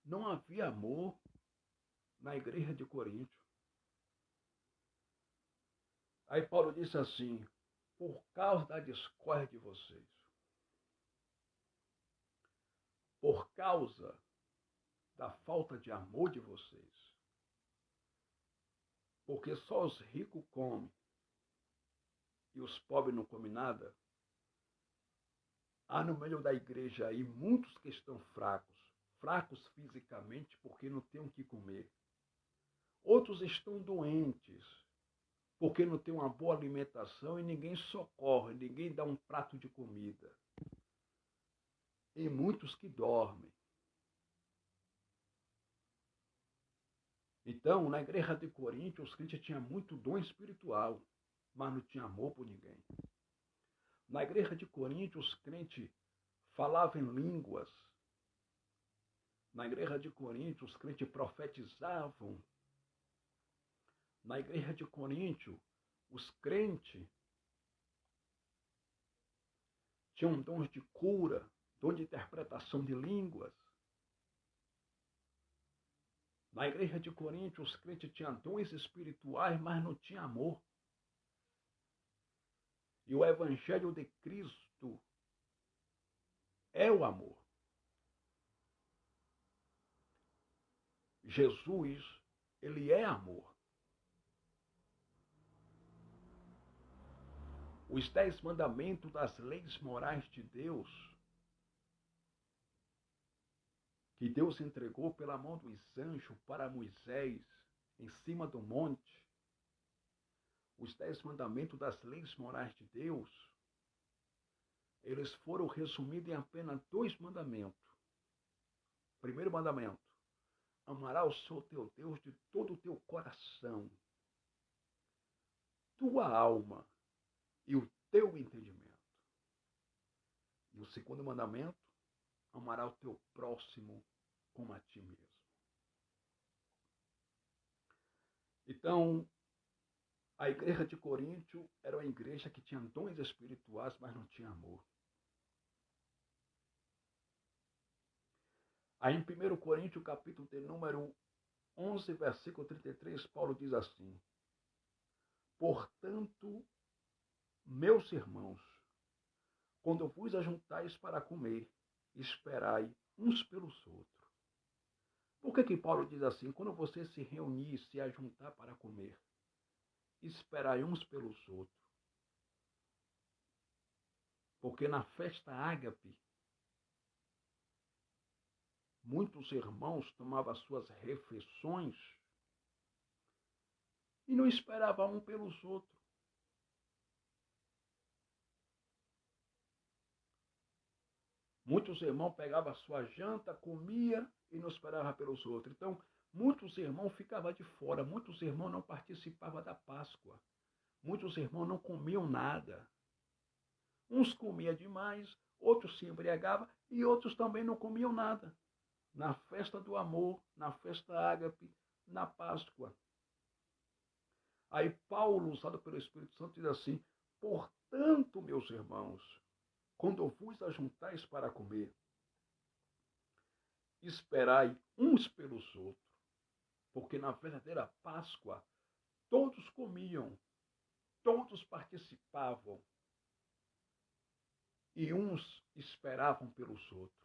Não havia amor na igreja de Corinto. Aí Paulo disse assim: por causa da discórdia de vocês, por causa da falta de amor de vocês, porque só os ricos comem e os pobres não comem nada, há no meio da igreja aí muitos que estão fracos fisicamente porque não têm o que comer. Outros estão doentes porque não tem uma boa alimentação e ninguém socorre, ninguém dá um prato de comida. E muitos que dormem. Então, na igreja de Corinto, os crentes tinham muito dom espiritual, mas não tinha amor por ninguém. Na igreja de Corinto, os crentes falavam em línguas. Na igreja de Corinto, os crentes profetizavam. Na igreja de Corinto, os crentes tinham dons de cura, dom de interpretação de línguas. Na igreja de Corinto, os crentes tinham dons espirituais, mas não tinham amor. E o evangelho de Cristo é o amor. Jesus, ele é amor. Os 10 mandamentos das leis morais de Deus, que Deus entregou pela mão dos anjos para Moisés, em cima do monte, os 10 mandamentos das leis morais de Deus, eles foram resumidos em apenas 2 mandamentos. Primeiro mandamento: amarás o Senhor teu Deus de todo o teu coração, tua alma e o teu entendimento. E o segundo mandamento: amarás o teu próximo como a ti mesmo. Então, a igreja de Corinto era uma igreja que tinha dons espirituais, mas não tinha amor. Aí em 1 Coríntios, capítulo de número 11, versículo 33, Paulo diz assim: portanto, meus irmãos, quando vos ajuntais para comer, esperai uns pelos outros. Por que Paulo diz assim? Quando você se reunir, se ajuntar para comer, esperai uns pelos outros. Porque na festa ágape, muitos irmãos tomavam suas refeições e não esperavam um pelos outros. Muitos irmãos pegavam a sua janta, comia e não esperava pelos outros. Então, muitos irmãos ficavam de fora, muitos irmãos não participavam da Páscoa. Muitos irmãos não comiam nada. Uns comiam demais, outros se embriagavam e outros também não comiam nada. Na festa do amor, na festa ágape, na Páscoa. Aí Paulo, usado pelo Espírito Santo, diz assim: portanto, meus irmãos, quando vos ajuntais para comer, esperai uns pelos outros, porque na verdadeira Páscoa todos comiam, todos participavam, e uns esperavam pelos outros.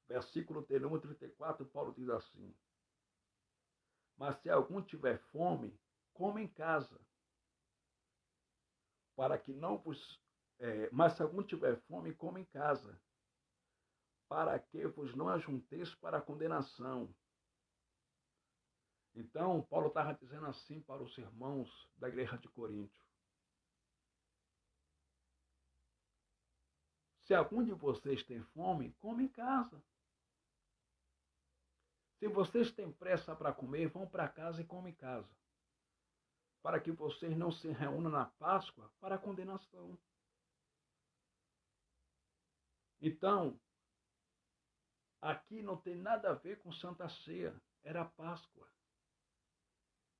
Versículo de número 34, Paulo diz assim: mas se algum tiver fome, coma em casa, para que não vos... mas se algum tiver fome, coma em casa, para que vos não ajunteis para a condenação. Então, Paulo estava dizendo assim para os irmãos da igreja de Corinto: se algum de vocês tem fome, come em casa. Se vocês têm pressa para comer, vão para casa e comem em casa, para que vocês não se reúnam na Páscoa para a condenação. Então, aqui não tem nada a ver com Santa Ceia, era a Páscoa.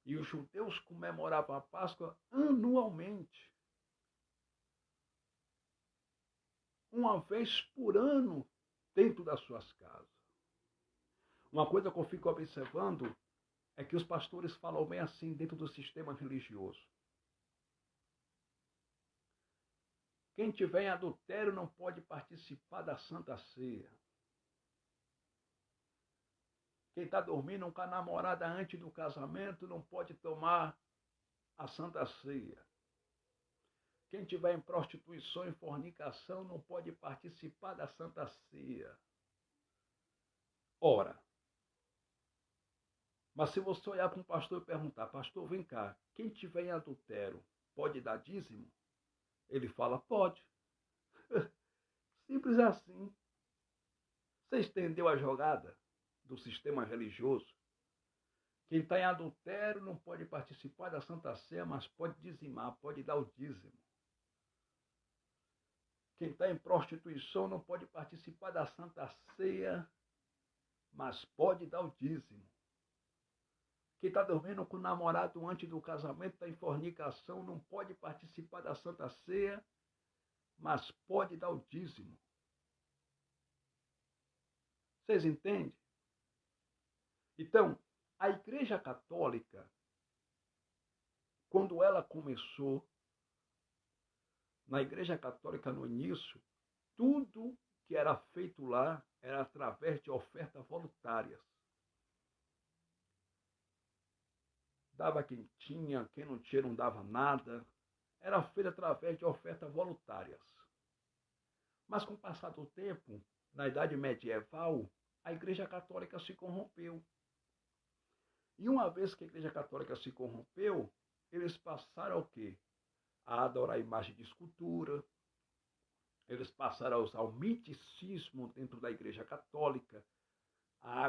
E os judeus comemoravam a Páscoa anualmente. Uma vez por ano, dentro das suas casas. Uma coisa que eu fico observando é que os pastores falam bem assim dentro do sistema religioso. Quem tiver em adultério não pode participar da Santa Ceia. Quem está dormindo com a namorada antes do casamento não pode tomar a Santa Ceia. Quem tiver em prostituição e fornicação não pode participar da Santa Ceia. Ora, mas se você olhar para um pastor e perguntar, pastor, vem cá, quem tiver em adultério pode dar dízimo? Ele fala, pode. Simples assim. Você entendeu a jogada do sistema religioso? Quem está em adultério não pode participar da Santa Ceia, mas pode dizimar, pode dar o dízimo. Quem está em prostituição não pode participar da Santa Ceia, mas pode dar o dízimo. Quem está dormindo com o namorado antes do casamento, está em fornicação, não pode participar da Santa Ceia, mas pode dar o dízimo. Vocês entendem? Então, a Igreja Católica, quando ela começou, na Igreja Católica no início, tudo que era feito lá era através de ofertas voluntárias. Dava quem tinha, quem não tinha não dava nada. Era feito através de ofertas voluntárias. Mas com o passar do tempo, na Idade Medieval, a Igreja Católica se corrompeu. E uma vez que a Igreja Católica se corrompeu, eles passaram ao quê? A adorar a imagem de escultura. Eles passaram a usar o misticismo dentro da Igreja Católica. A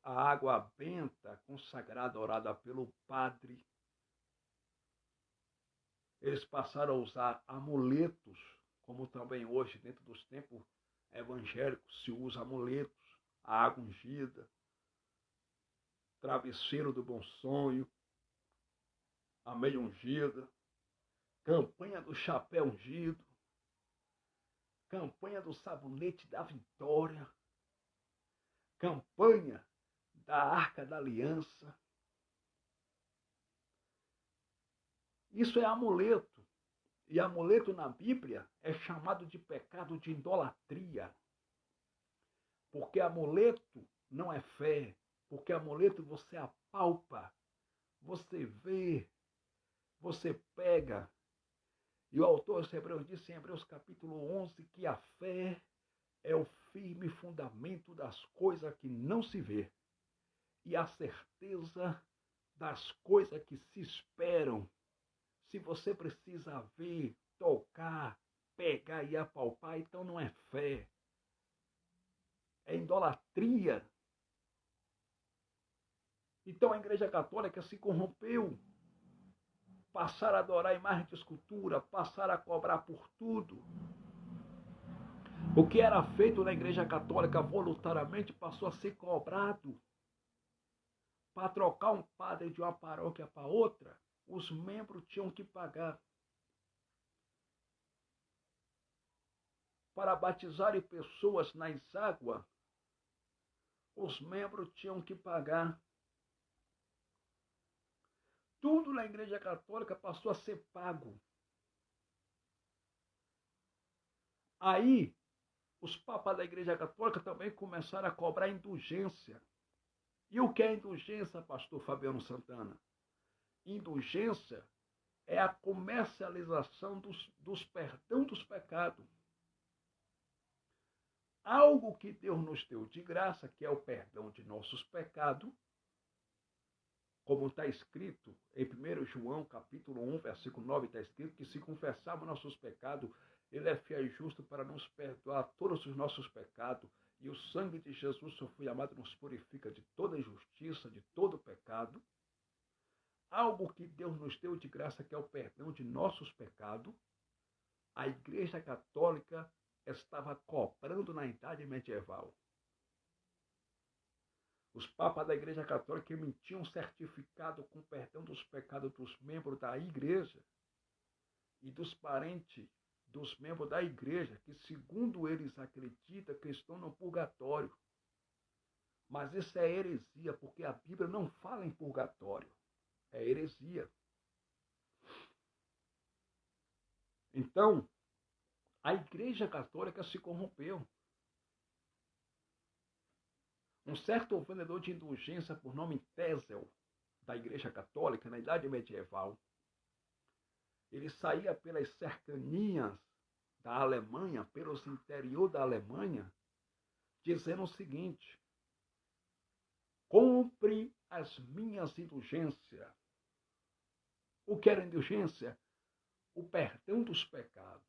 água benta consagrada, orada pelo padre. Eles passaram a usar amuletos, como também hoje, dentro dos tempos evangélicos, se usa amuletos, a água ungida, travesseiro do bom sonho, a meia ungida, campanha do chapéu ungido, campanha do sabonete da vitória, campanha da Arca da Aliança. Isso é amuleto. E amuleto na Bíblia é chamado de pecado de idolatria. Porque amuleto não é fé. Porque amuleto você apalpa, você vê, você pega. E o autor aos Hebreus disse em Hebreus capítulo 11 que a fé é o firme fundamento das coisas que não se vê e a certeza das coisas que se esperam. Se você precisa ver, tocar, pegar e apalpar, então não é fé. É idolatria. Então a Igreja Católica se corrompeu. Passaram a adorar a imagem de escultura, passaram a cobrar por tudo. O que era feito na Igreja Católica voluntariamente passou a ser cobrado. Para trocar um padre de uma paróquia para outra, os membros tinham que pagar. Para batizarem pessoas nas águas, os membros tinham que pagar. Tudo na Igreja Católica passou a ser pago. Aí, os papas da Igreja Católica também começaram a cobrar indulgência. E o que é indulgência, pastor Fabiano Santana? Indulgência é a comercialização dos perdão dos pecados. Algo que Deus nos deu de graça, que é o perdão de nossos pecados, como está escrito em 1 João, capítulo 1, versículo 9, está escrito que se confessarmos nossos pecados, Ele é fiel e justo para nos perdoar todos os nossos pecados, e o sangue de Jesus, seu Filho amado, nos purifica de toda injustiça, de todo pecado. Algo que Deus nos deu de graça, que é o perdão de nossos pecados, a Igreja Católica estava cobrando na Idade Medieval. Os papas da Igreja Católica emitiam um certificado com perdão dos pecados dos membros da Igreja e dos parentes dos membros da Igreja, que segundo eles acreditam que estão no purgatório. Mas isso é heresia, porque a Bíblia não fala em purgatório. É heresia. Então, a Igreja Católica se corrompeu. Um certo vendedor de indulgência por nome Tézel, da Igreja Católica, na Idade Medieval, ele saía pelas cercanias da Alemanha, pelos interior da Alemanha, dizendo o seguinte: compre as minhas indulgências. O que era indulgência? O perdão dos pecados.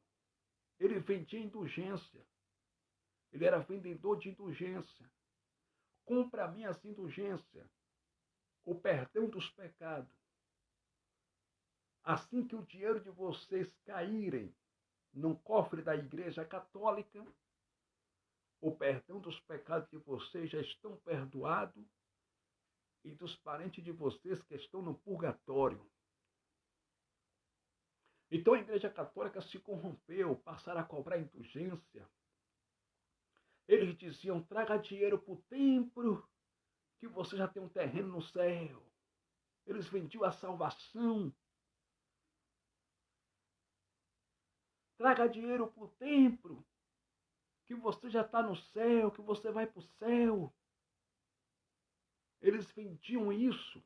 Ele vendia indulgência. Ele era vendedor de indulgência. Compre as minhas indulgências. O perdão dos pecados. Assim que o dinheiro de vocês caírem no cofre da Igreja Católica, o perdão dos pecados de vocês já estão perdoados e dos parentes de vocês que estão no purgatório. Então a Igreja Católica se corrompeu, passaram a cobrar indulgência. Eles diziam: traga dinheiro para o templo, que você já tem um terreno no céu. Eles vendiam a salvação. Traga dinheiro para o templo, que você já está no céu, que você vai para o céu. Eles vendiam isso.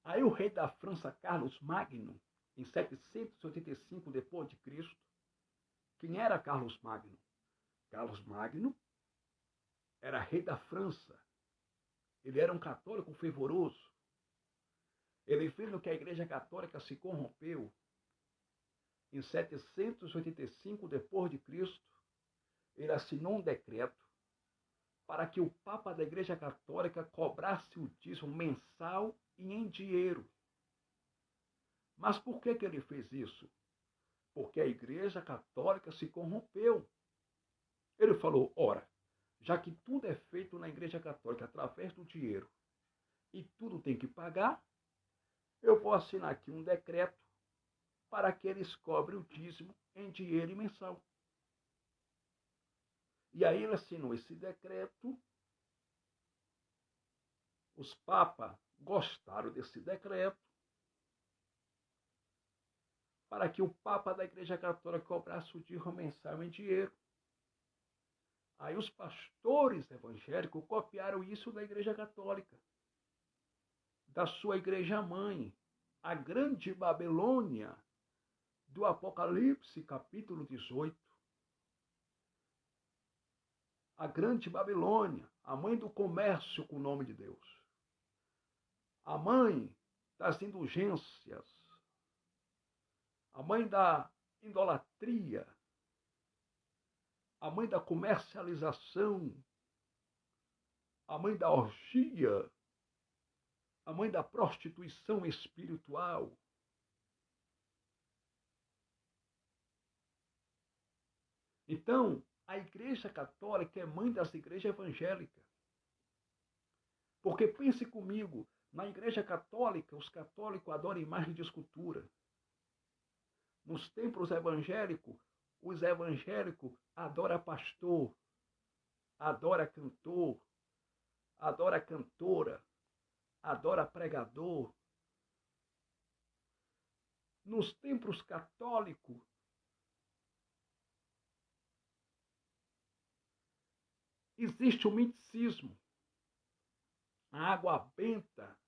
Aí o rei da França, Carlos Magno, em 785 depois de Cristo, quem era Carlos Magno? Carlos Magno era rei da França. Ele era um católico fervoroso. Ele vendo que a Igreja Católica se corrompeu, em 785 depois de Cristo, ele assinou um decreto para que o Papa da Igreja Católica cobrasse o dízimo mensal e em dinheiro. Mas por que ele fez isso? Porque a Igreja Católica se corrompeu. Ele falou: ora, já que tudo é feito na Igreja Católica através do dinheiro e tudo tem que pagar, eu vou assinar aqui um decreto para que eles cobrem o dízimo em dinheiro mensal. E aí ele assinou esse decreto. Os papas gostaram desse decreto para que o Papa da Igreja Católica cobrasse o dízimo mensal em dinheiro. Aí os pastores evangélicos copiaram isso da Igreja Católica, da sua igreja mãe, a Grande Babilônia, do Apocalipse, capítulo 18. A Grande Babilônia, a mãe do comércio com o nome de Deus. A mãe das indulgências. A mãe da idolatria. A mãe da comercialização. A mãe da orgia. A mãe da prostituição espiritual. Então, a Igreja Católica é mãe das igrejas evangélicas. Porque pense comigo, na Igreja Católica, os católicos adoram imagem de escultura. Nos templos evangélicos, os evangélicos adoram pastor, adoram cantor, adoram cantora, adoram pregador. Nos templos católicos, existe o misticismo. A água benta,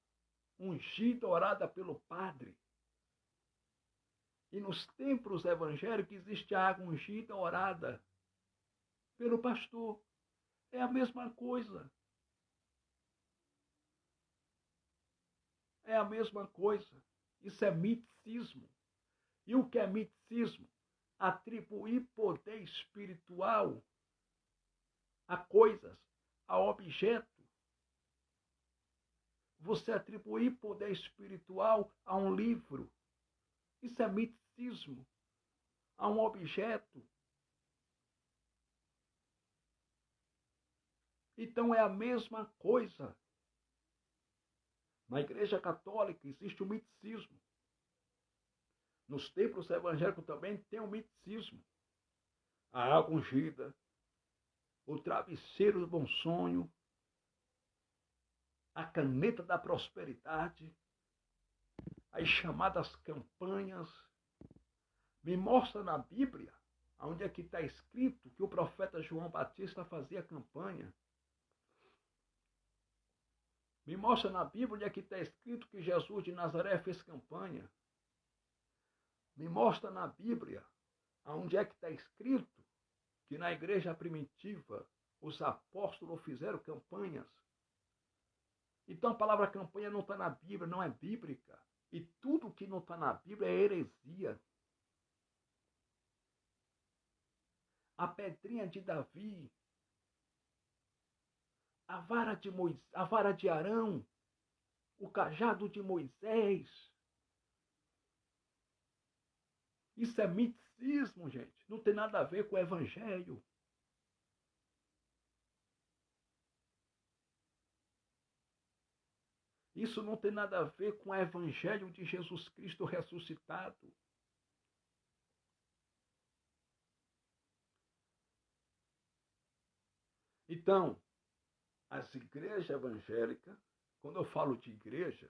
ungida, orada pelo padre. E nos templos evangélicos existe a água ungida, orada pelo pastor. É a mesma coisa. É a mesma coisa. Isso é misticismo. E o que é misticismo? Atribuir poder espiritual a coisas, a objetos. Você atribuir poder espiritual a um livro. Isso é misticismo. A um objeto. Então é a mesma coisa. Na Igreja Católica existe o misticismo. Nos templos evangélicos também tem o misticismo. A água ungida, o travesseiro do bom sonho, a caneta da prosperidade, as chamadas campanhas. Me mostra na Bíblia onde é que está escrito que o profeta João Batista fazia campanha. Me mostra na Bíblia onde é que está escrito que Jesus de Nazaré fez campanha. Me mostra na Bíblia onde é que está escrito que na igreja primitiva os apóstolos fizeram campanhas. Então a palavra campanha não está na Bíblia, não é bíblica. E tudo que não está na Bíblia é heresia. A pedrinha de Davi, a vara de Arão, o cajado de Moisés. Isso é misticismo, gente. Não tem nada a ver com o evangelho. Isso não tem nada a ver com o evangelho de Jesus Cristo ressuscitado. Então, as igrejas evangélicas, quando eu falo de igreja,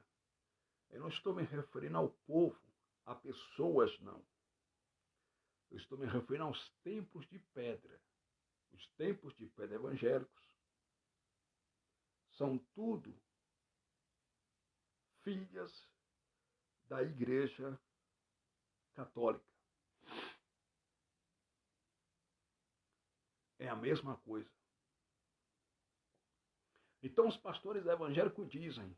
eu não estou me referindo ao povo, a pessoas, não. Eu estou me referindo aos templos de pedra. Os templos de pedra evangélicos são tudo filhas da Igreja Católica. É a mesma coisa. Então os pastores evangélicos dizem: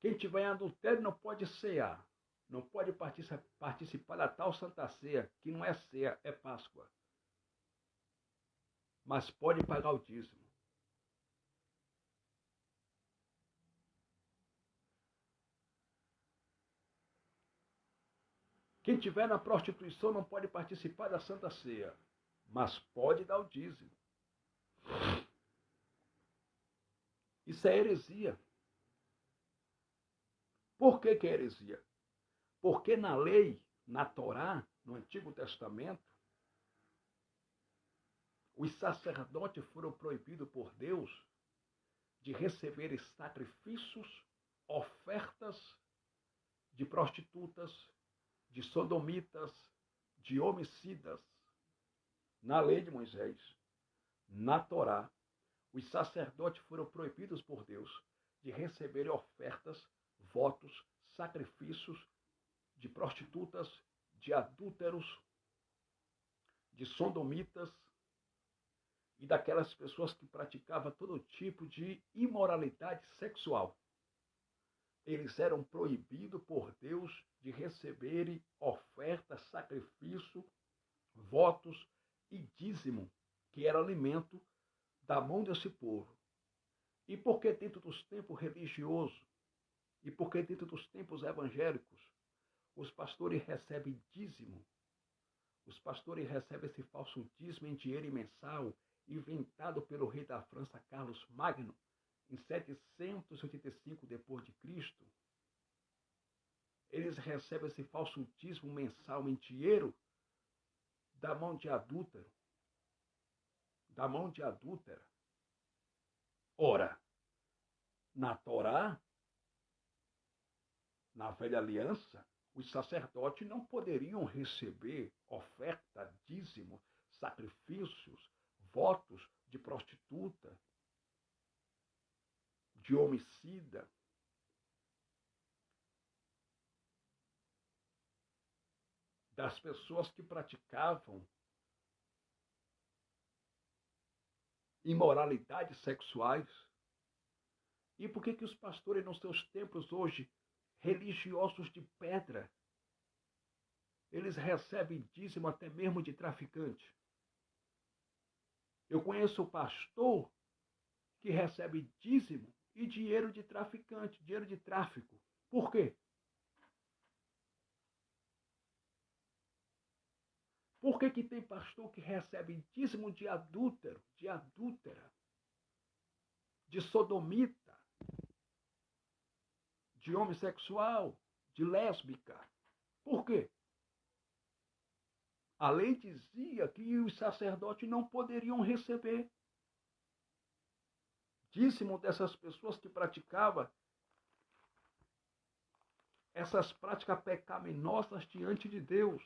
quem tiver em adultério não pode cear, não pode participar da tal Santa Ceia, que não é ceia, é Páscoa. Mas pode pagar o dízimo. Quem tiver na prostituição não pode participar da Santa Ceia, mas pode dar o dízimo. Isso é heresia. Por que é heresia? Porque na lei, na Torá, no Antigo Testamento, os sacerdotes foram proibidos por Deus de receberem sacrifícios, ofertas de prostitutas, de sodomitas, de homicidas. Na lei de Moisés, na Torá, os sacerdotes foram proibidos por Deus de receberem ofertas, votos, sacrifícios de prostitutas, de adúlteros, de sodomitas e daquelas pessoas que praticavam todo tipo de imoralidade sexual. Eles eram proibidos por Deus de receberem ofertas, sacrifício, votos e dízimo, que era alimento da mão desse povo. E por que dentro dos tempos religiosos, e por que dentro dos tempos evangélicos, os pastores recebem dízimo? Os pastores recebem esse falso dízimo em dinheiro mensal, inventado pelo rei da França, Carlos Magno, em 785 depois de Cristo. Eles recebem esse falso dízimo mensal em dinheiro da mão de adúltero, da mão de adúltera. Ora, na Torá, na velha aliança, os sacerdotes não poderiam receber oferta, dízimo, sacrifícios, votos de prostituta, de homicida. Das pessoas que praticavam imoralidades sexuais. E por que os pastores nos seus templos hoje, religiosos de pedra, eles recebem dízimo até mesmo de traficante? Eu conheço o pastor que recebe dízimo e dinheiro de traficante, dinheiro de tráfico. Por quê? Por que tem pastor que recebe dízimo de adúltero, de adúltera, de sodomita, de homossexual, de lésbica? Por quê? A lei dizia que os sacerdotes não poderiam receber dízimo dessas pessoas que praticavam essas práticas pecaminosas diante de Deus.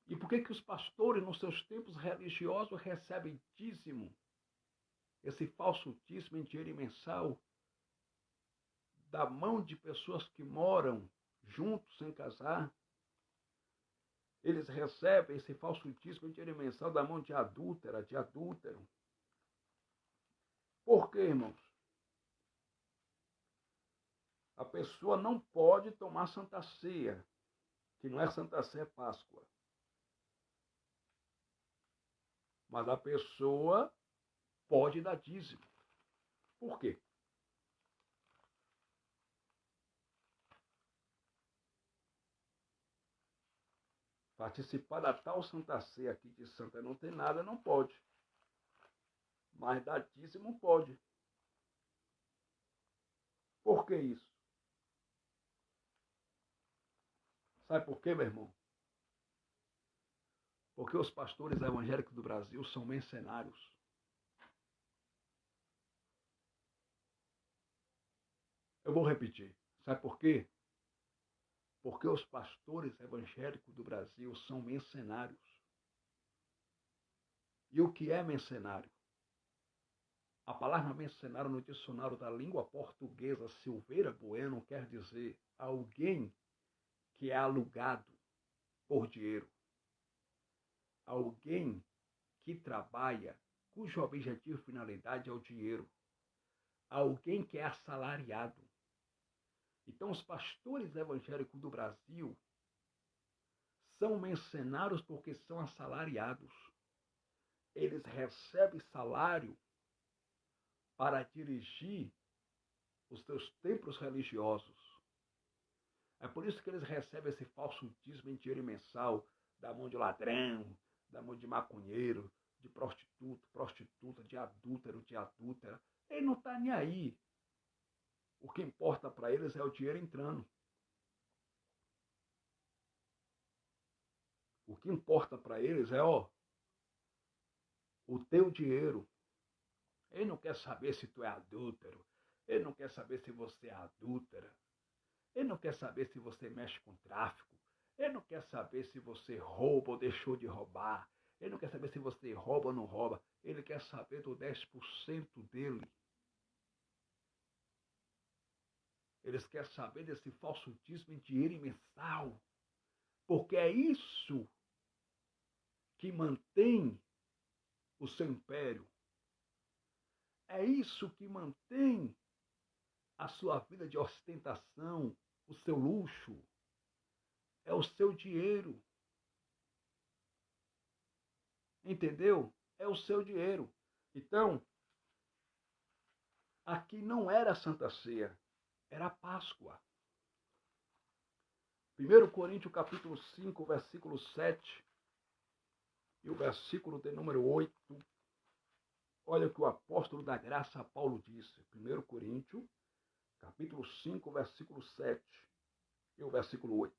E por que os pastores, nos seus tempos religiosos, recebem dízimo? Esse falso dízimo em dinheiro mensal, da mão de pessoas que moram juntos, sem casar. Eles recebem esse falso dízimo em dinheiro mensal da mão de adúltera, de adúltero. Por quê, irmãos? A pessoa não pode tomar Santa Ceia, que não é Santa Ceia, é Páscoa. Mas a pessoa pode dar dízimo. Por quê? Participar da tal Santa Ceia aqui de Santa não tem nada, não pode. Mas dar dízimo pode. Por que isso? Sabe por quê, meu irmão? Porque os pastores evangélicos do Brasil são mercenários. Eu vou repetir. Sabe por quê? Porque os pastores evangélicos do Brasil são mercenários. E o que é mercenário? A palavra mercenário no dicionário da língua portuguesa Silveira Bueno quer dizer alguém que é alugado por dinheiro. Alguém que trabalha, cujo objetivo e finalidade é o dinheiro. Alguém que é assalariado. Então, os pastores evangélicos do Brasil são mercenários porque são assalariados. Eles recebem salário para dirigir os seus templos religiosos. É por isso que eles recebem esse falso dízimo em dinheiro mensal da mão de ladrão, da mão de maconheiro, de prostituto, prostituta, de adúltero, de adúltera. Ele não está nem aí. O que importa para eles é o dinheiro entrando. O que importa para eles é, o teu dinheiro. Ele não quer saber se tu é adúltero. Ele não quer saber se você é adúltera. Ele não quer saber se você mexe com tráfico. Ele não quer saber se você rouba ou deixou de roubar. Ele não quer saber se você rouba ou não rouba. Ele quer saber do 10% dele. Eles querem saber desse falso dízimo em dinheiro mensal. Porque é isso que mantém o seu império. É isso que mantém a sua vida de ostentação, o seu luxo. É o seu dinheiro. Entendeu? É o seu dinheiro. Então, aqui não era Santa Ceia, era a Páscoa. 1 Coríntios capítulo 5, versículo 7 e o versículo de número 8. Olha o que o apóstolo da graça Paulo disse. 1 Coríntios capítulo 5, versículo 7 e o versículo 8.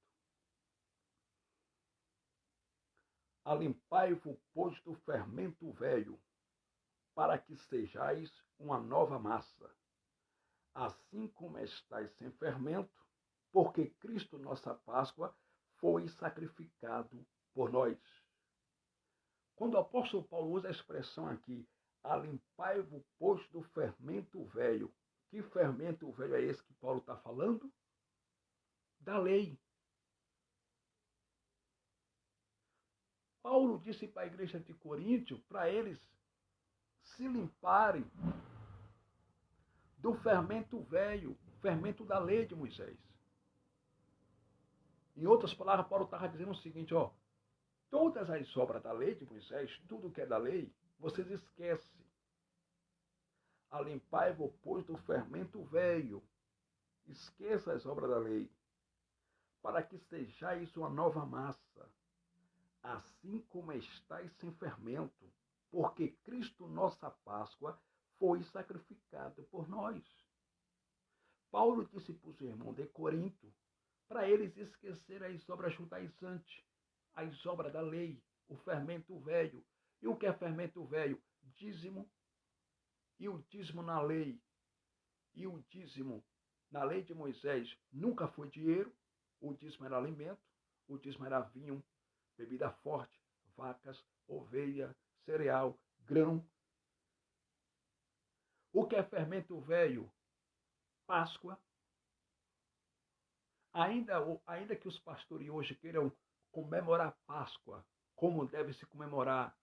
Alimpai-vos, pois, do fermento velho, para que sejais uma nova massa, assim como estáis sem fermento, porque Cristo, nossa Páscoa, foi sacrificado por nós. Quando o apóstolo Paulo usa a expressão aqui, alimpai-vos, pois, do fermento velho, que fermento velho é esse que Paulo está falando? Da lei. Paulo disse para a igreja de Coríntio, para eles se limparem do fermento velho, fermento da lei de Moisés. Em outras palavras, Paulo estava dizendo o seguinte, todas as obras da lei de Moisés, tudo que é da lei, vocês esquecem. Alimpai-vos, pois, do fermento velho. Esqueça as obras da lei, para que sejais uma nova massa, assim como estáis sem fermento, porque Cristo, nossa Páscoa, foi sacrificado por nós. Paulo disse para os irmãos de Corinto para eles esquecerem as obras judaizantes, as obras da lei, o fermento velho. E o que é fermento velho? Dízimo. E o dízimo na lei. E o dízimo na lei de Moisés nunca foi dinheiro. O dízimo era alimento. O dízimo era vinho, bebida forte, vacas, ovelha, cereal, grão. O que é fermento velho? Páscoa. Ainda que os pastores hoje queiram comemorar Páscoa, como deve se comemorar,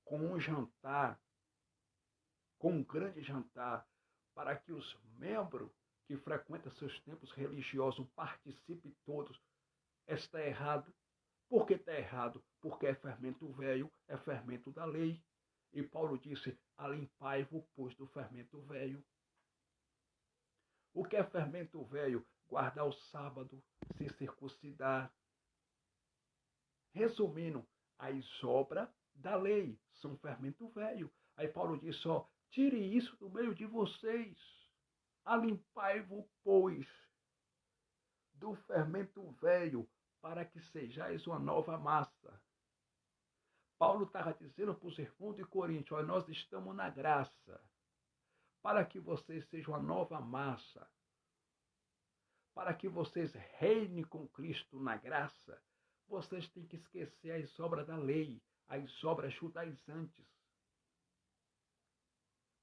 com um jantar, com um grande jantar, para que os membros que frequentam seus templos religiosos participem todos, está errado. Por que está errado? Porque é fermento velho, é fermento da lei. E Paulo disse, alimpai-vos, pois, do fermento velho. O que é fermento velho? Guardar o sábado, se circuncidar. Resumindo, as obras da lei são fermento velho. Aí Paulo diz, tire isso do meio de vocês. Alimpai-vos, pois, do fermento velho, para que sejais uma nova massa. Paulo estava dizendo para os irmãos de Corinto, nós estamos na graça, para que vocês sejam uma nova massa, para que vocês reinem com Cristo na graça, vocês têm que esquecer as obras da lei, as obras judaizantes,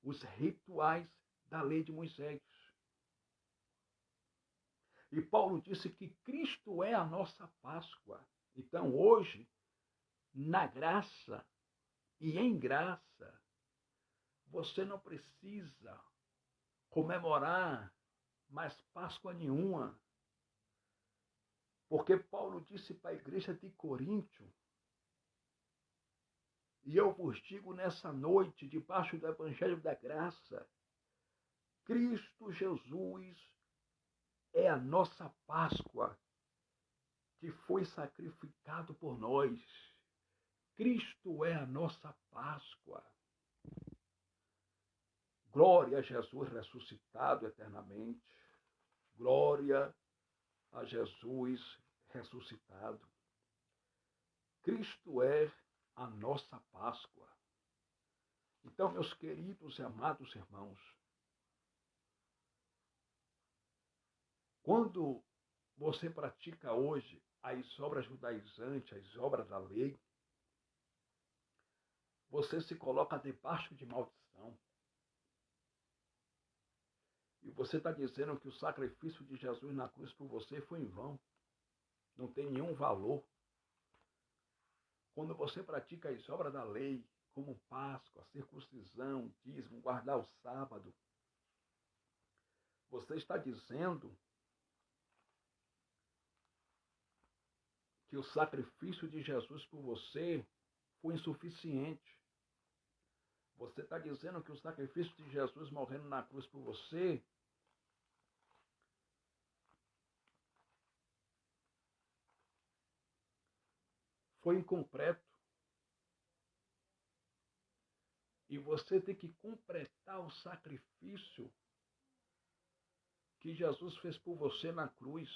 os rituais da lei de Moisés. E Paulo disse que Cristo é a nossa Páscoa. Então, hoje, na graça e em graça, você não precisa comemorar mais Páscoa nenhuma. Porque Paulo disse para a igreja de Corinto, e eu vos digo nessa noite, debaixo do Evangelho da Graça, Cristo Jesus é a nossa Páscoa, que foi sacrificado por nós. Cristo é a nossa Páscoa. Glória a Jesus ressuscitado eternamente. Glória a Jesus ressuscitado. Cristo é a nossa Páscoa. Então, meus queridos e amados irmãos, quando você pratica hoje as obras judaizantes, as obras da lei, você se coloca debaixo de maldição. E você está dizendo que o sacrifício de Jesus na cruz por você foi em vão. Não tem nenhum valor. Quando você pratica as obras da lei, como Páscoa, circuncisão, dízimo, guardar o sábado, você está dizendo que o sacrifício de Jesus por você foi insuficiente. Você está dizendo que o sacrifício de Jesus morrendo na cruz por você foi incompleto. E você tem que completar o sacrifício que Jesus fez por você na cruz.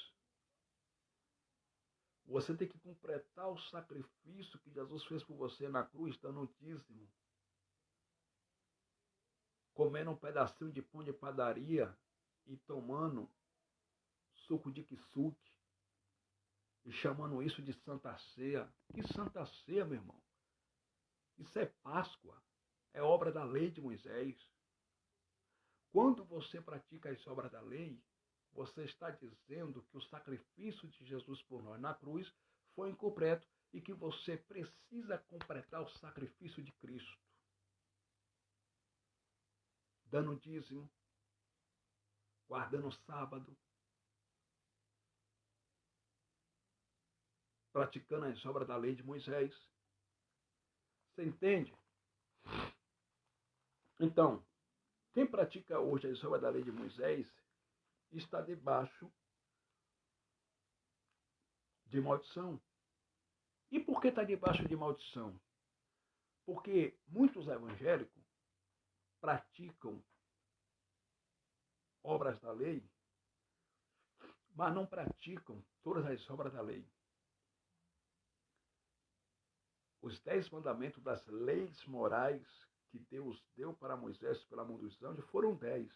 Você tem que completar o sacrifício que Jesus fez por você na cruz, dando o dízimo, comendo um pedacinho de pão de padaria e tomando suco de quissuque e chamando isso de Santa Ceia. Que Santa Ceia, meu irmão? Isso é Páscoa, é obra da lei de Moisés. Quando você pratica as obras da lei, você está dizendo que o sacrifício de Jesus por nós na cruz foi incompleto e que você precisa completar o sacrifício de Cristo. Dando dízimo, guardando o sábado, praticando as obras da lei de Moisés. Você entende? Então, quem pratica hoje as obras da lei de Moisés está debaixo de maldição. E por que está debaixo de maldição? Porque muitos evangélicos praticam obras da lei mas não praticam todas as obras da lei. Os 10 mandamentos das leis morais que Deus deu para Moisés pela mão dos anjos foram 10.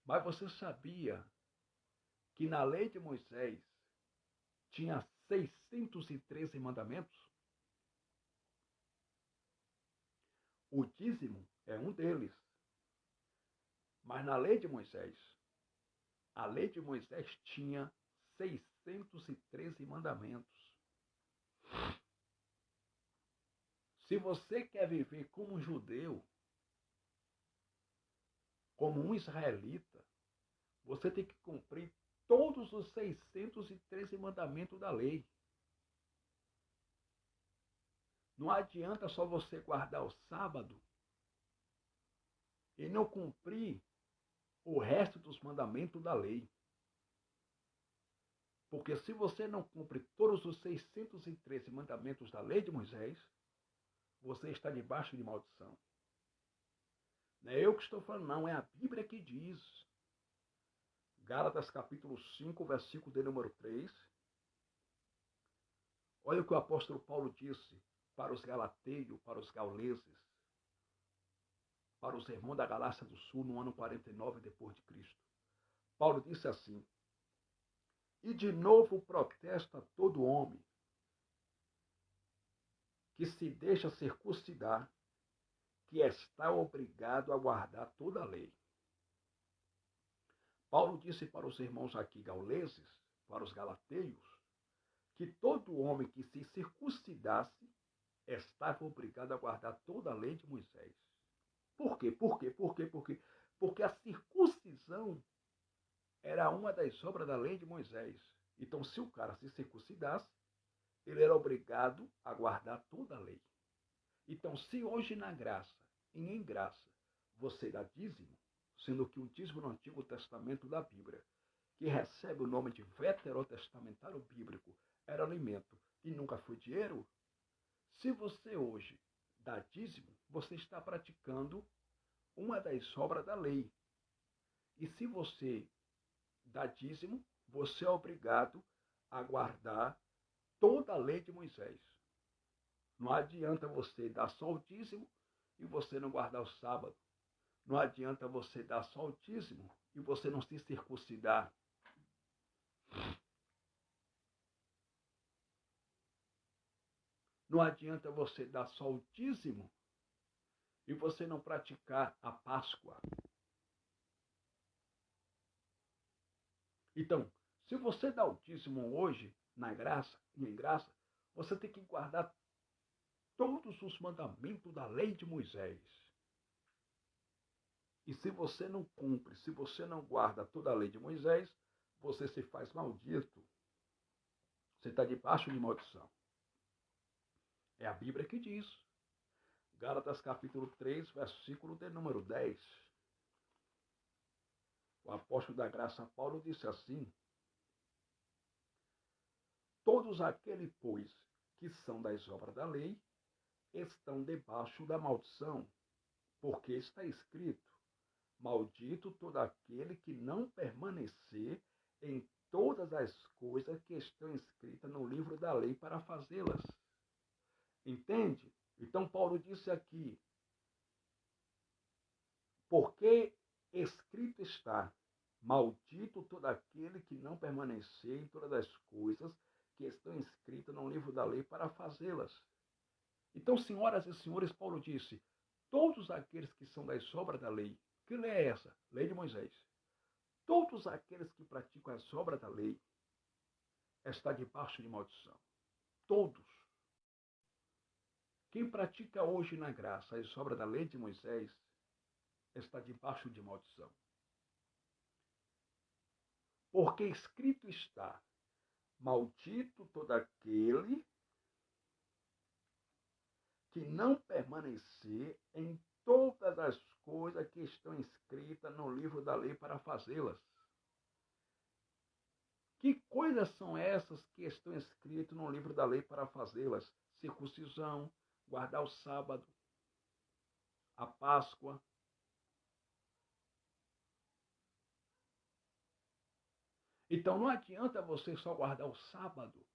Mas você sabia que na lei de Moisés tinha 613 mandamentos? O dízimo é um deles. Mas na lei de Moisés, a lei de Moisés tinha 613 mandamentos. Se você quer viver como um judeu, como um israelita, você tem que cumprir todos os 613 mandamentos da lei. Não adianta só você guardar o sábado e não cumprir o resto dos mandamentos da lei. Porque se você não cumpre todos os 613 mandamentos da lei de Moisés, você está debaixo de maldição. Não é eu que estou falando, não, é a Bíblia que diz. Gálatas capítulo 5, versículo de número 3. Olha o que o apóstolo Paulo disse para os galateios, para os gauleses, para os irmãos da Galácia do Sul no ano 49 depois de Cristo. Paulo disse assim: e de novo protesta todo homem que se deixa circuncidar, que está obrigado a guardar toda a lei. Paulo disse para os irmãos aqui gauleses, para os galateios, que todo homem que se circuncidasse estava obrigado a guardar toda a lei de Moisés. Por quê? Porque a circuncisão era uma das obras da lei de Moisés. Então, se o cara se circuncidasse, ele era obrigado a guardar toda a lei. Então, se hoje na graça e em graça você dá dízimo, sendo que o dízimo no Antigo Testamento da Bíblia, que recebe o nome de veterotestamentário bíblico, era alimento e nunca foi dinheiro, se você hoje dá dízimo, você está praticando uma das obras da lei. E se você dá dízimo, você é obrigado a guardar toda a lei de Moisés. Não adianta você dar só o dízimo e você não guardar o sábado. Não adianta você dar só o dízimo e você não se circuncidar. Não adianta você dar só o dízimo e você não praticar a Páscoa. Então, se você dá o dízimo hoje, na graça e em graça, você tem que guardar todos os mandamentos da lei de Moisés. E se você não cumpre, se você não guarda toda a lei de Moisés, você se faz maldito. Você está debaixo de maldição. É a Bíblia que diz. Gálatas capítulo 3, versículo de número 10. O apóstolo da graça Paulo disse assim: todos aqueles, pois, que são das obras da lei, estão debaixo da maldição, porque está escrito: maldito todo aquele que não permanecer em todas as coisas que estão escritas no livro da lei para fazê-las. Entende? Então Paulo disse aqui: porque escrito está, maldito todo aquele que não permanecer em todas as coisas que estão escritas no livro da lei para fazê-las. Então, senhoras e senhores, Paulo disse: todos aqueles que são das obras da lei. Que lei é essa? Lei de Moisés. Todos aqueles que praticam as obras da lei está debaixo de maldição. Todos. Quem pratica hoje na graça as obras da lei de Moisés está debaixo de maldição. Porque escrito está: maldito todo aquele que não permanecer em todas as coisas que estão escritas no livro da lei para fazê-las. Que coisas são essas que estão escritas no livro da lei para fazê-las? Circuncisão, guardar o sábado, a Páscoa. Então não adianta você só guardar o sábado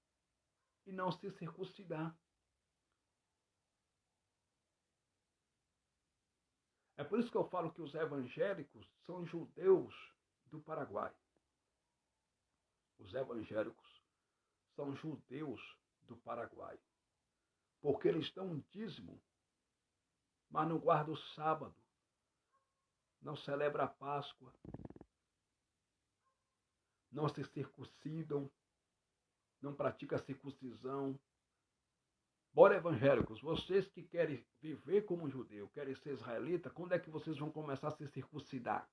e não se circuncidar. É por isso que eu falo que os evangélicos são judeus do Paraguai. Os evangélicos são judeus do Paraguai. Porque eles dão um dízimo, mas não guardam o sábado, não celebram a Páscoa, não se circuncidam, não praticam a circuncisão. Bora, evangélicos, vocês que querem viver como judeu, querem ser israelita, quando é que vocês vão começar a se circuncidar?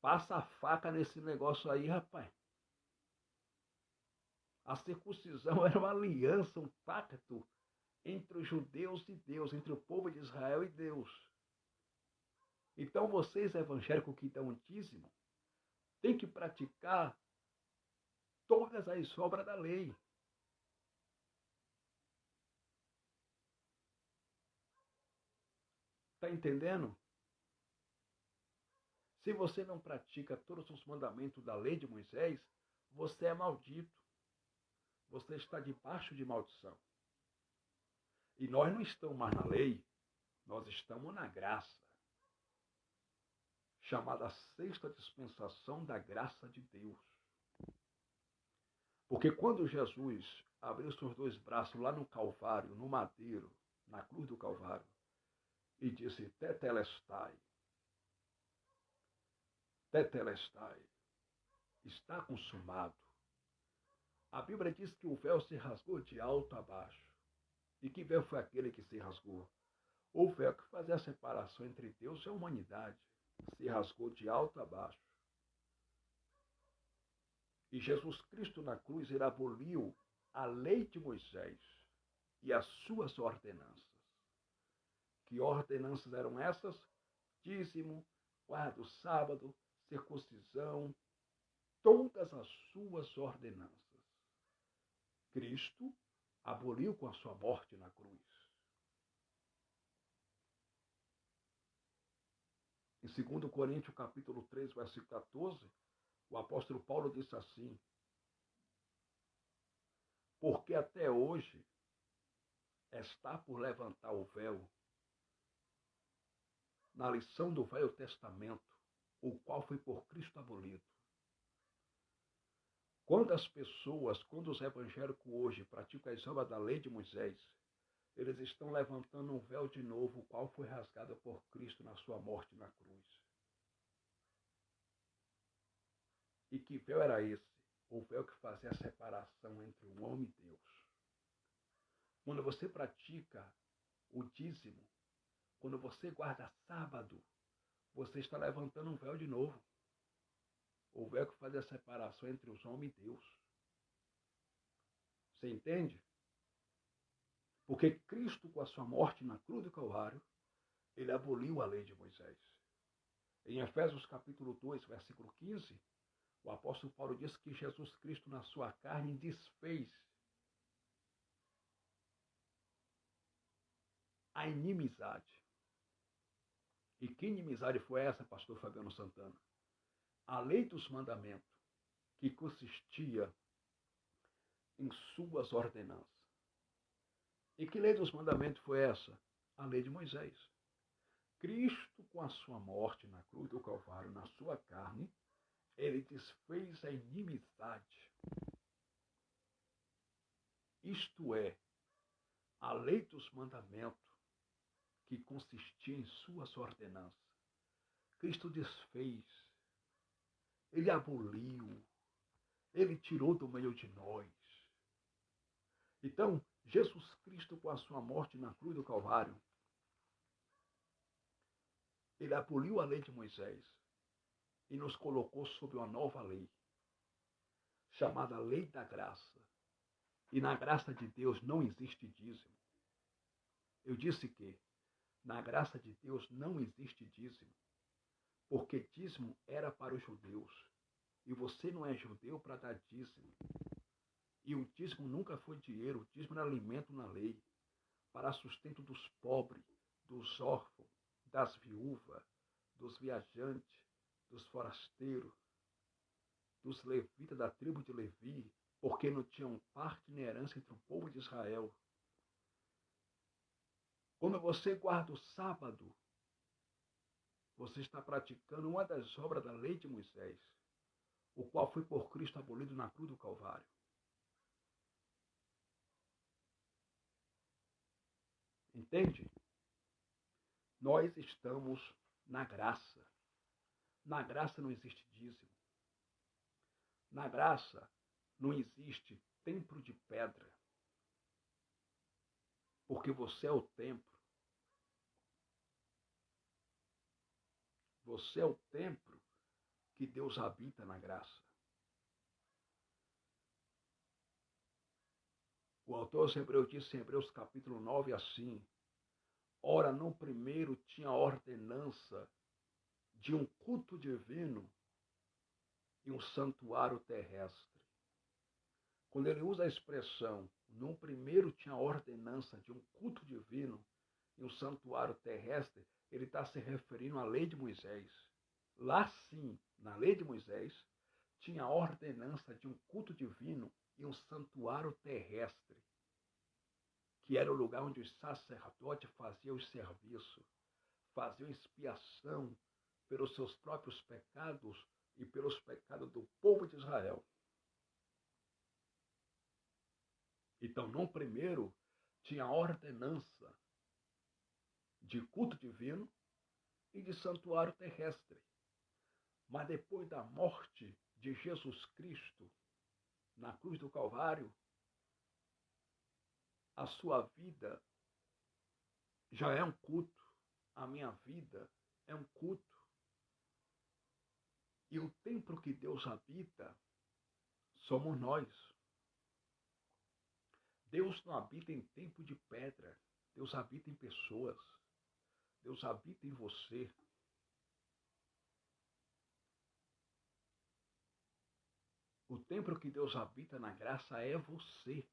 Passa a faca nesse negócio aí, rapaz. A circuncisão era uma aliança, um pacto entre os judeus e Deus, entre o povo de Israel e Deus. Então vocês, evangélicos que dão dízimo, têm que praticar todas as obras da lei. Está entendendo? Se você não pratica todos os mandamentos da lei de Moisés, você é maldito. Você está debaixo de maldição. E nós não estamos mais na lei, nós estamos na graça. Chamada sexta dispensação da graça de Deus. Porque quando Jesus abriu seus dois braços lá no Calvário, no madeiro, na cruz do Calvário, e disse, tetelestai, tetelestai, está consumado. A Bíblia diz que o véu se rasgou de alto a baixo. E que véu foi aquele que se rasgou? O véu que fazia a separação entre Deus e a humanidade se rasgou de alto a baixo. E Jesus Cristo na cruz, ele aboliu a lei de Moisés e as suas ordenanças. Que ordenanças eram essas? Dízimo, guarda o sábado, circuncisão, todas as suas ordenanças. Cristo aboliu com a sua morte na cruz. Em 2 Coríntios, capítulo 3, versículo 14, o apóstolo Paulo disse assim, porque até hoje está por levantar o véu na lição do Velho Testamento, o qual foi por Cristo abolido. Quando os evangélicos hoje praticam as obras da lei de Moisés, eles estão levantando um véu de novo, o qual foi rasgado por Cristo na sua morte na cruz. E que véu era esse? O véu que fazia a separação entre o homem e Deus. Quando você pratica o dízimo, quando você guarda sábado, você está levantando um véu de novo. O véu que faz a separação entre os homens e Deus. Você entende? Porque Cristo, com a sua morte na cruz do Calvário, ele aboliu a lei de Moisés. Em Efésios capítulo 2, versículo 15, o apóstolo Paulo diz que Jesus Cristo, na sua carne, desfez a inimizade. E que inimizade foi essa, pastor Fabiano Santana? A lei dos mandamentos, que consistia em suas ordenanças. E que lei dos mandamentos foi essa? A lei de Moisés. Cristo, com a sua morte na cruz do Calvário, na sua carne, ele desfez a inimizade. Isto é, a lei dos mandamentos, que consistia em suas ordenanças. Cristo desfez, ele aboliu, ele tirou do meio de nós. Então, Jesus Cristo, com a sua morte na cruz do Calvário, ele aboliu a lei de Moisés e nos colocou sob uma nova lei, chamada Lei da Graça. E na graça de Deus não existe dízimo. Eu disse que na graça de Deus não existe dízimo, porque dízimo era para os judeus. E você não é judeu para dar dízimo. E o dízimo nunca foi dinheiro, o dízimo era alimento na lei, para sustento dos pobres, dos órfãos, das viúvas, dos viajantes, dos forasteiros, dos levitas da tribo de Levi, porque não tinham parte nem herança entre o povo de Israel. Quando você guarda o sábado, você está praticando uma das obras da lei de Moisés, o qual foi por Cristo abolido na cruz do Calvário. Entende? Nós estamos na graça. Na graça não existe dízimo. Na graça não existe templo de pedra. Porque você é o templo. Você é o templo que Deus habita na graça. O autor aos Hebreus disse em Hebreus capítulo 9 assim: ora, no primeiro tinha ordenança de um culto divino e um santuário terrestre. Quando ele usa a expressão, no primeiro tinha ordenança de um culto divino e um santuário terrestre, ele está se referindo à lei de Moisés. Lá sim, na lei de Moisés, tinha a ordenança de um culto divino e um santuário terrestre, que era o lugar onde os sacerdotes faziam o serviço, faziam expiação pelos seus próprios pecados e pelos pecados do povo de Israel. Então, no primeiro, tinha a ordenança de culto divino e de santuário terrestre. Mas depois da morte de Jesus Cristo na cruz do Calvário, a sua vida já é um culto, a minha vida é um culto. E o templo que Deus habita somos nós. Deus não habita em templo de pedra, Deus habita em pessoas, Deus habita em você. O templo que Deus habita na graça é você.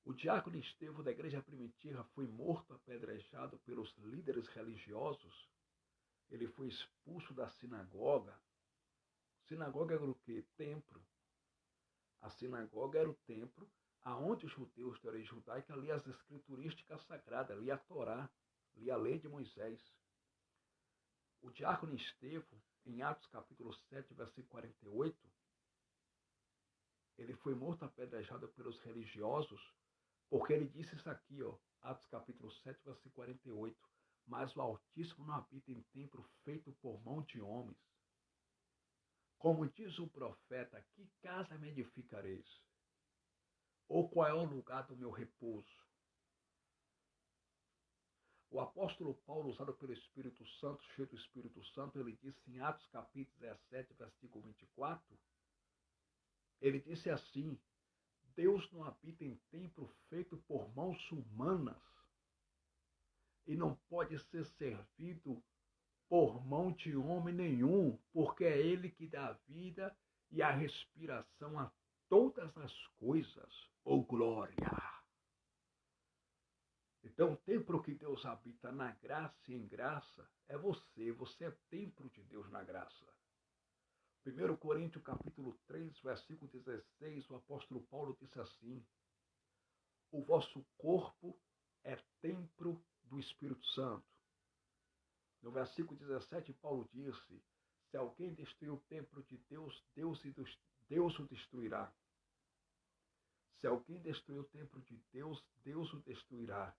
O diácono Estevão da igreja primitiva foi morto apedrejado pelos líderes religiosos. Ele foi expulso da sinagoga. Sinagoga era o quê? Templo. A sinagoga era o templo aonde os judeus de origem judaica liam as escriturísticas sagradas, liam a Torá, liam a lei de Moisés. O diácono Estevão, em Atos capítulo 7, versículo 48, ele foi morto apedrejado pelos religiosos, porque ele disse isso aqui, Atos capítulo 7, versículo 48, mas o Altíssimo não habita em templo feito por mão de homens. Como diz o profeta, que casa me edificareis? Ou qual é o lugar do meu repouso? O apóstolo Paulo, usado pelo Espírito Santo, cheio do Espírito Santo, ele disse em Atos capítulo 17, versículo 24, ele disse assim: Deus não habita em templo feito por mãos humanas e não pode ser servido por mão de homem nenhum, porque é Ele que dá a vida e a respiração a todas as coisas. Oh, glória! Então, o templo que Deus habita na graça e em graça é você. Você é templo de Deus na graça. 1 Coríntios capítulo 3, versículo 16, o apóstolo Paulo disse assim: o vosso corpo é templo do Espírito Santo. No versículo 17, Paulo disse: se alguém destruir o templo de Deus, Deus o destruirá. Se alguém destruir o templo de Deus, Deus o destruirá.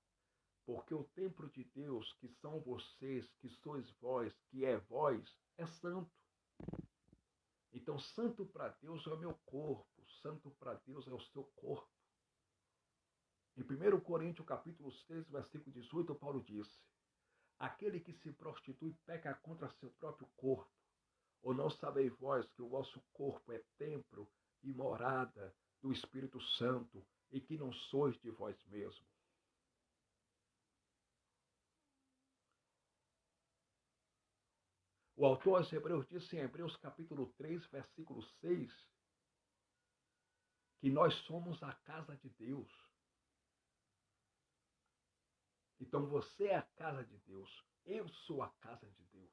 Porque o templo de Deus, que são vocês, que sois vós, que é vós, é santo. Então, santo para Deus é o meu corpo, santo para Deus é o seu corpo. Em 1 Coríntios capítulo 6, versículo 18, Paulo disse: aquele que se prostitui peca contra seu próprio corpo. Ou não sabeis vós que o vosso corpo é templo e morada do Espírito Santo e que não sois de vós mesmos? O autor aos Hebreus disse em Hebreus capítulo 3, versículo 6, que nós somos a casa de Deus. Então você é a casa de Deus. Eu sou a casa de Deus.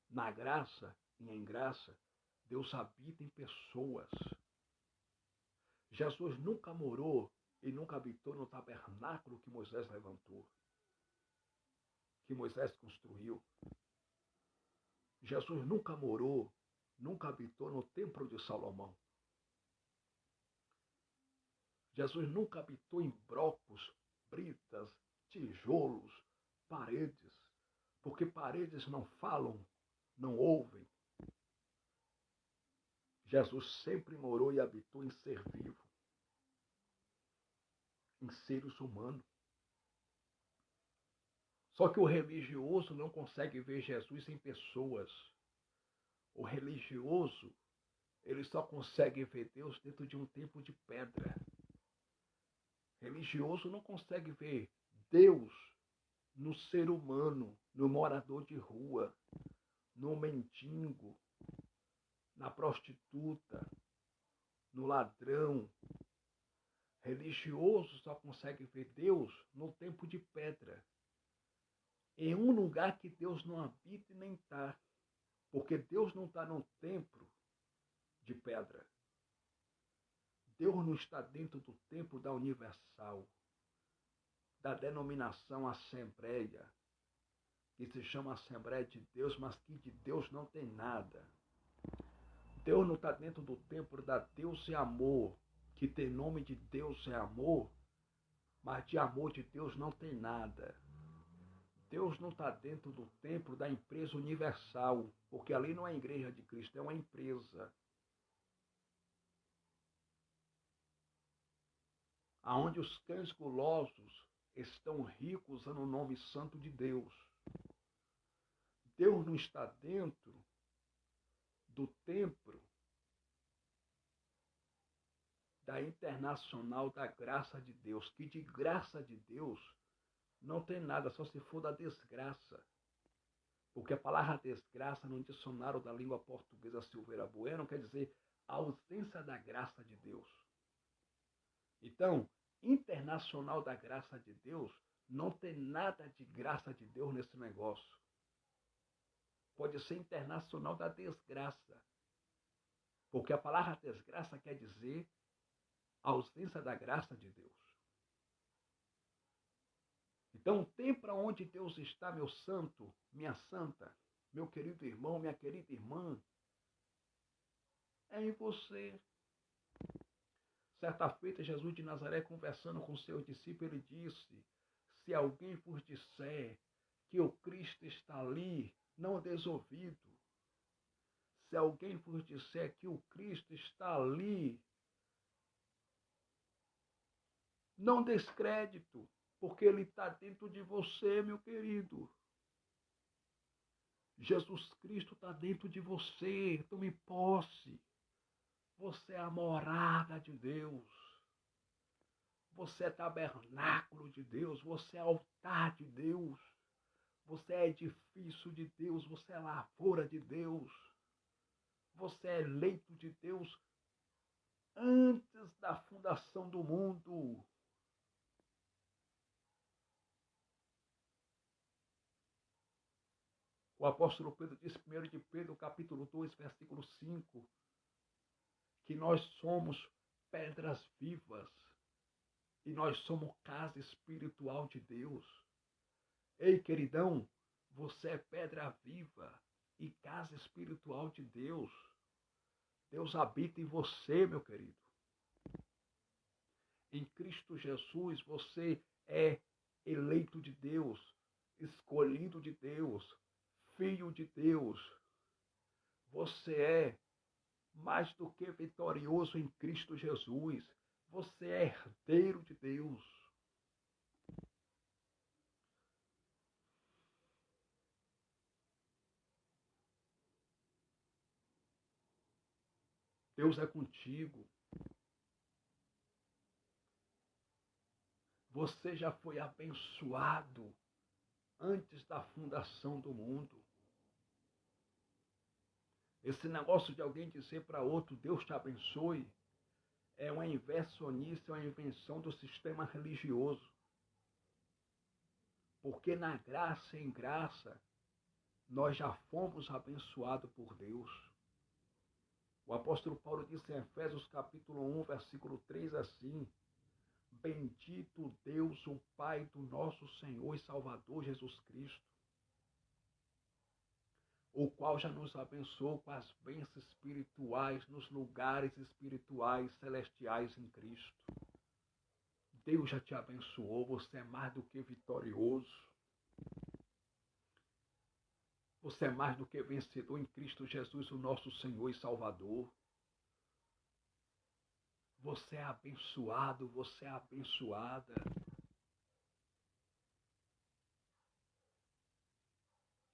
Na graça e em graça, Deus habita em pessoas. Jesus nunca morou e nunca habitou no tabernáculo que Moisés levantou, que Moisés construiu. Jesus nunca morou, nunca habitou no templo de Salomão. Jesus nunca habitou em brocos, britas, tijolos, paredes, porque paredes não falam, não ouvem. Jesus sempre morou e habitou em ser vivo, em seres humanos. Só que o religioso não consegue ver Jesus em pessoas. O religioso, ele só consegue ver Deus dentro de um templo de pedra. Religioso não consegue ver Deus no ser humano, no morador de rua, no mendigo, na prostituta, no ladrão. Religioso só consegue ver Deus no templo de pedra. Em um lugar que Deus não habita e nem está. Porque Deus não está num templo de pedra. Deus não está dentro do templo da Universal, da denominação Assembleia, que se chama Assembleia de Deus, mas que de Deus não tem nada. Deus não está dentro do templo da Deus é amor, que tem nome de Deus é amor, mas de amor de Deus não tem nada. Deus não está dentro do templo da empresa universal, porque ali não é a igreja de Cristo, é uma empresa. Aonde os cães gulosos estão ricos usando o nome santo de Deus. Deus não está dentro do templo da Internacional da Graça de Deus, que de graça de Deus não tem nada, só se for da desgraça. Porque a palavra desgraça no dicionário da língua portuguesa Silveira Bueno quer dizer a ausência da graça de Deus. Então, Internacional da Graça de Deus não tem nada de graça de Deus nesse negócio. Pode ser Internacional da Desgraça. Porque a palavra desgraça quer dizer a ausência da graça de Deus. Então, tem para onde Deus está, meu santo, minha santa, meu querido irmão, minha querida irmã, é em você. Certa feita, Jesus de Nazaré, conversando com seus discípulos, ele disse, se alguém vos disser que o Cristo está ali, não deis ouvido. Se alguém vos disser que o Cristo está ali, não deis crédito, porque ele está dentro de você, meu querido. Jesus Cristo está dentro de você, tome posse. Você é a morada de Deus. Você é tabernáculo de Deus. Você é altar de Deus. Você é edifício de Deus. Você é lavoura de Deus. Você é eleito de Deus antes da fundação do mundo. O apóstolo Pedro diz, 1 de Pedro, capítulo 2, versículo 5, que nós somos pedras vivas e nós somos casa espiritual de Deus. Ei, queridão, você é pedra viva e casa espiritual de Deus. Deus habita em você, meu querido. Em Cristo Jesus, você é eleito de Deus, escolhido de Deus, filho de Deus. Você é mais do que vitorioso em Cristo Jesus. Você é herdeiro de Deus. Deus é contigo. Você já foi abençoado antes da fundação do mundo. Esse negócio de alguém dizer para outro, Deus te abençoe, é uma inversonice, é uma invenção do sistema religioso. Porque na graça e em graça, nós já fomos abençoados por Deus. O apóstolo Paulo disse em Efésios capítulo 1, versículo 3 assim: Bendito Deus, o Pai do nosso Senhor e Salvador Jesus Cristo, o qual já nos abençoou com as bênçãos espirituais nos lugares espirituais celestiais em Cristo. Deus já te abençoou, você é mais do que vitorioso. Você é mais do que vencedor em Cristo Jesus, o nosso Senhor e Salvador. Você é abençoado, você é abençoada.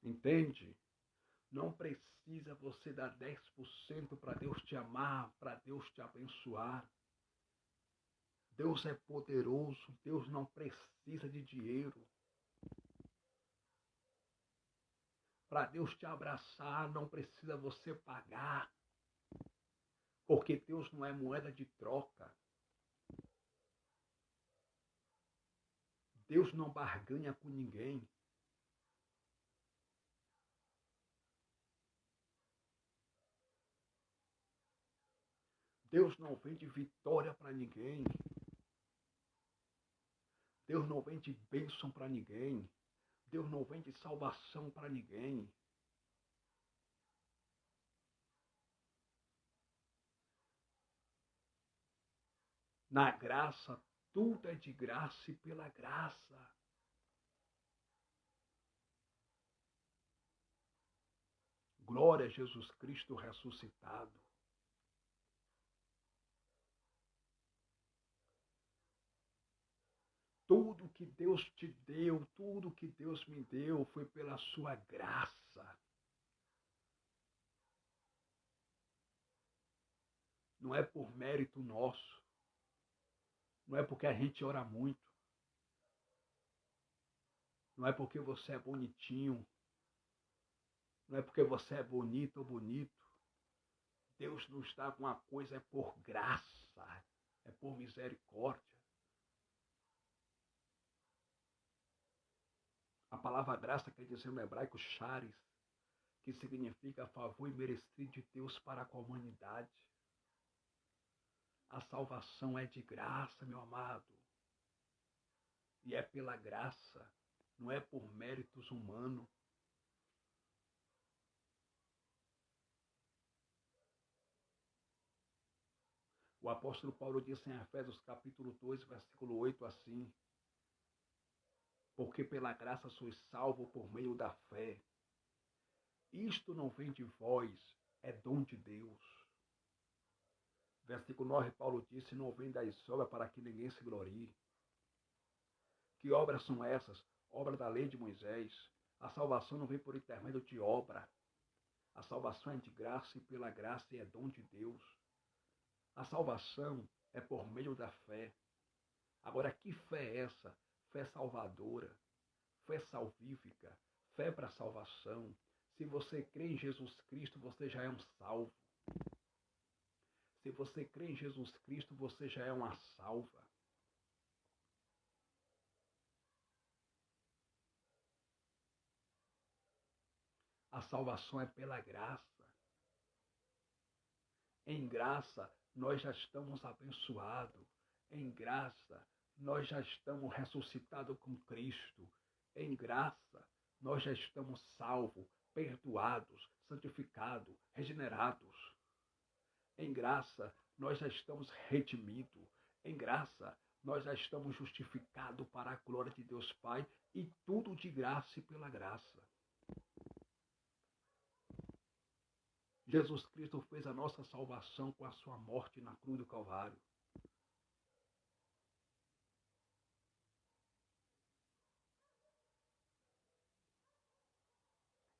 Entende? Não precisa você dar 10% para Deus te amar, para Deus te abençoar. Deus é poderoso, Deus não precisa de dinheiro. Para Deus te abraçar, não precisa você pagar. Porque Deus não é moeda de troca. Deus não barganha com ninguém. Deus não vende vitória para ninguém. Deus não vende bênção para ninguém. Deus não vende salvação para ninguém. Na graça, tudo é de graça e pela graça. Glória a Jesus Cristo ressuscitado. Tudo que Deus te deu, tudo que Deus me deu foi pela sua graça. Não é por mérito nosso. Não é porque a gente ora muito. Não é porque você é bonitinho. Não é porque você é bonito ou bonito. Deus nos dá alguma coisa, é por graça. É por misericórdia. A palavra graça quer dizer no hebraico charis, que significa favor imerecido de Deus para com a humanidade. A salvação é de graça, meu amado. E é pela graça, não é por méritos humanos. O apóstolo Paulo disse em Efésios capítulo 2, versículo 8 assim: Porque pela graça sois salvos por meio da fé. Isto não vem de vós, é dom de Deus. Versículo 9, Paulo disse: Não vem das obras para que ninguém se glorie. Que obras são essas? Obra da lei de Moisés. A salvação não vem por intermédio de obra. A salvação é de graça e pela graça e é dom de Deus. A salvação é por meio da fé. Agora, que fé é essa? Fé salvadora, fé salvífica, fé para salvação. Se você crê em Jesus Cristo, você já é um salvo. Se você crê em Jesus Cristo, você já é uma salva. A salvação é pela graça. Em graça, nós já estamos abençoados. Em graça, nós já estamos ressuscitados com Cristo. Em graça, nós já estamos salvos, perdoados, santificados, regenerados. Em graça, nós já estamos redimidos. Em graça, nós já estamos justificados para a glória de Deus Pai e tudo de graça e pela graça. Jesus Cristo fez a nossa salvação com a sua morte na cruz do Calvário.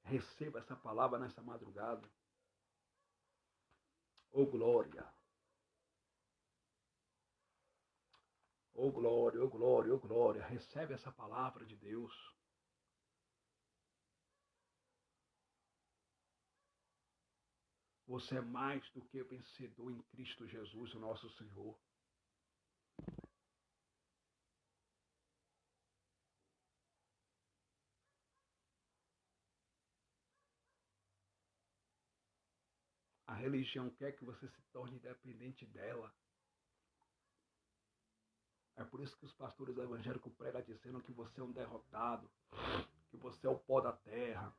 Receba essa palavra nessa madrugada. Oh glória! Oh glória, oh glória, oh glória! Recebe essa palavra de Deus. Você é mais do que vencedor em Cristo Jesus, o nosso Senhor. religião quer que você se torne dependente dela. É por isso que os pastores evangélicos pregam dizendo que você é um derrotado, que você é o pó da terra.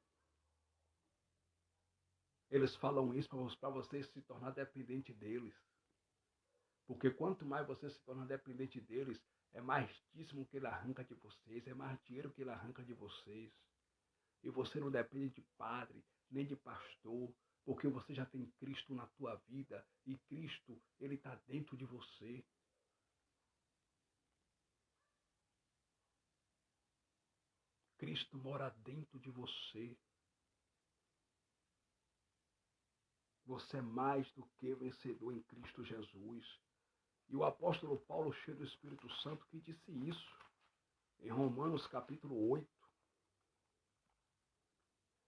Eles falam isso para você se tornar dependente deles. Porque quanto mais você se torna dependente deles, é mais dízimo que ele arranca de vocês, é mais dinheiro que ele arranca de vocês. E você não depende de padre, nem de pastor, porque você já tem Cristo na tua vida e Cristo, ele está dentro de você. Cristo mora dentro de você. Você é mais do que vencedor em Cristo Jesus. E o apóstolo Paulo, cheio do Espírito Santo, que disse isso em Romanos capítulo 8,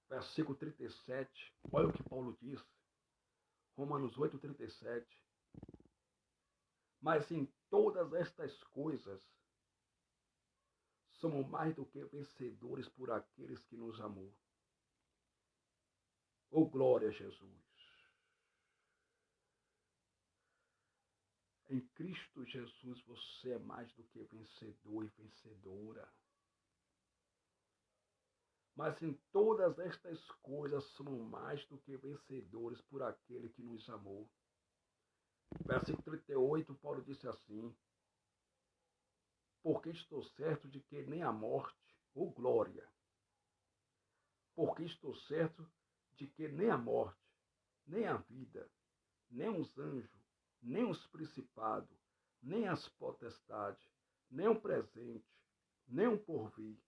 versículo 37. Olha o que Paulo diz. Romanos 8, 37. Mas em todas estas coisas, somos mais do que vencedores por aqueles que nos amou. Oh, glória a Jesus. Em Cristo Jesus você é mais do que vencedor e vencedora. Mas em todas estas coisas somos mais do que vencedores por aquele que nos amou. Versículo 38, Paulo disse assim: porque estou certo de que nem a morte, ou glória, porque estou certo de que nem a morte, nem a vida, nem os anjos, nem os principados, nem as potestades, nem o presente, nem o porvir,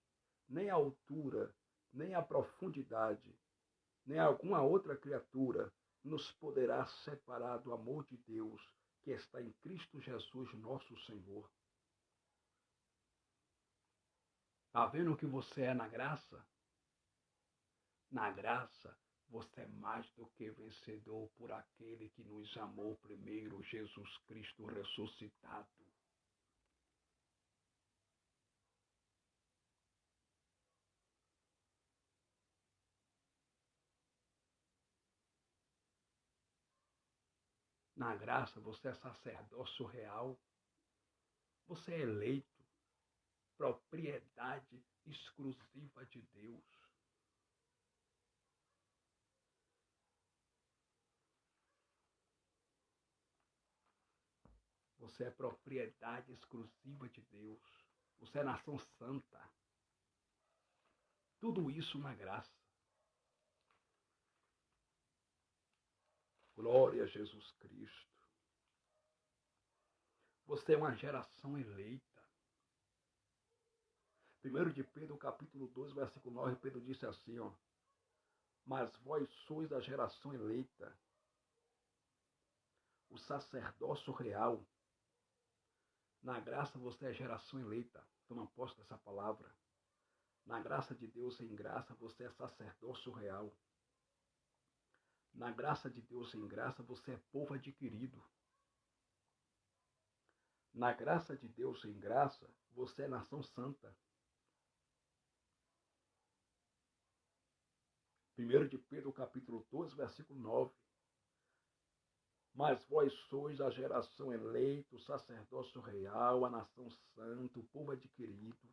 nem a altura, nem a profundidade, nem alguma outra criatura nos poderá separar do amor de Deus que está em Cristo Jesus, nosso Senhor. Está vendo o que você é na graça? Na graça, você é mais do que vencedor por aquele que nos amou primeiro, Jesus Cristo ressuscitado. Na graça, você é sacerdócio real. Você é eleito, propriedade exclusiva de Deus. Você é propriedade exclusiva de Deus. Você é nação santa. Tudo isso na graça. Glória a Jesus Cristo. Você é uma geração eleita. 1 de Pedro, capítulo 2, versículo 9, Pedro disse assim, ó: mas vós sois a geração eleita, o sacerdócio real. Na graça você é geração eleita. Toma posse dessa palavra. Na graça de Deus, em graça, você é sacerdócio real. Na graça de Deus, em graça, você é povo adquirido. Na graça de Deus, em graça, você é nação santa. 1 de Pedro, capítulo 12, versículo 9. Mas vós sois a geração eleita, o sacerdócio real, a nação santa, o povo adquirido,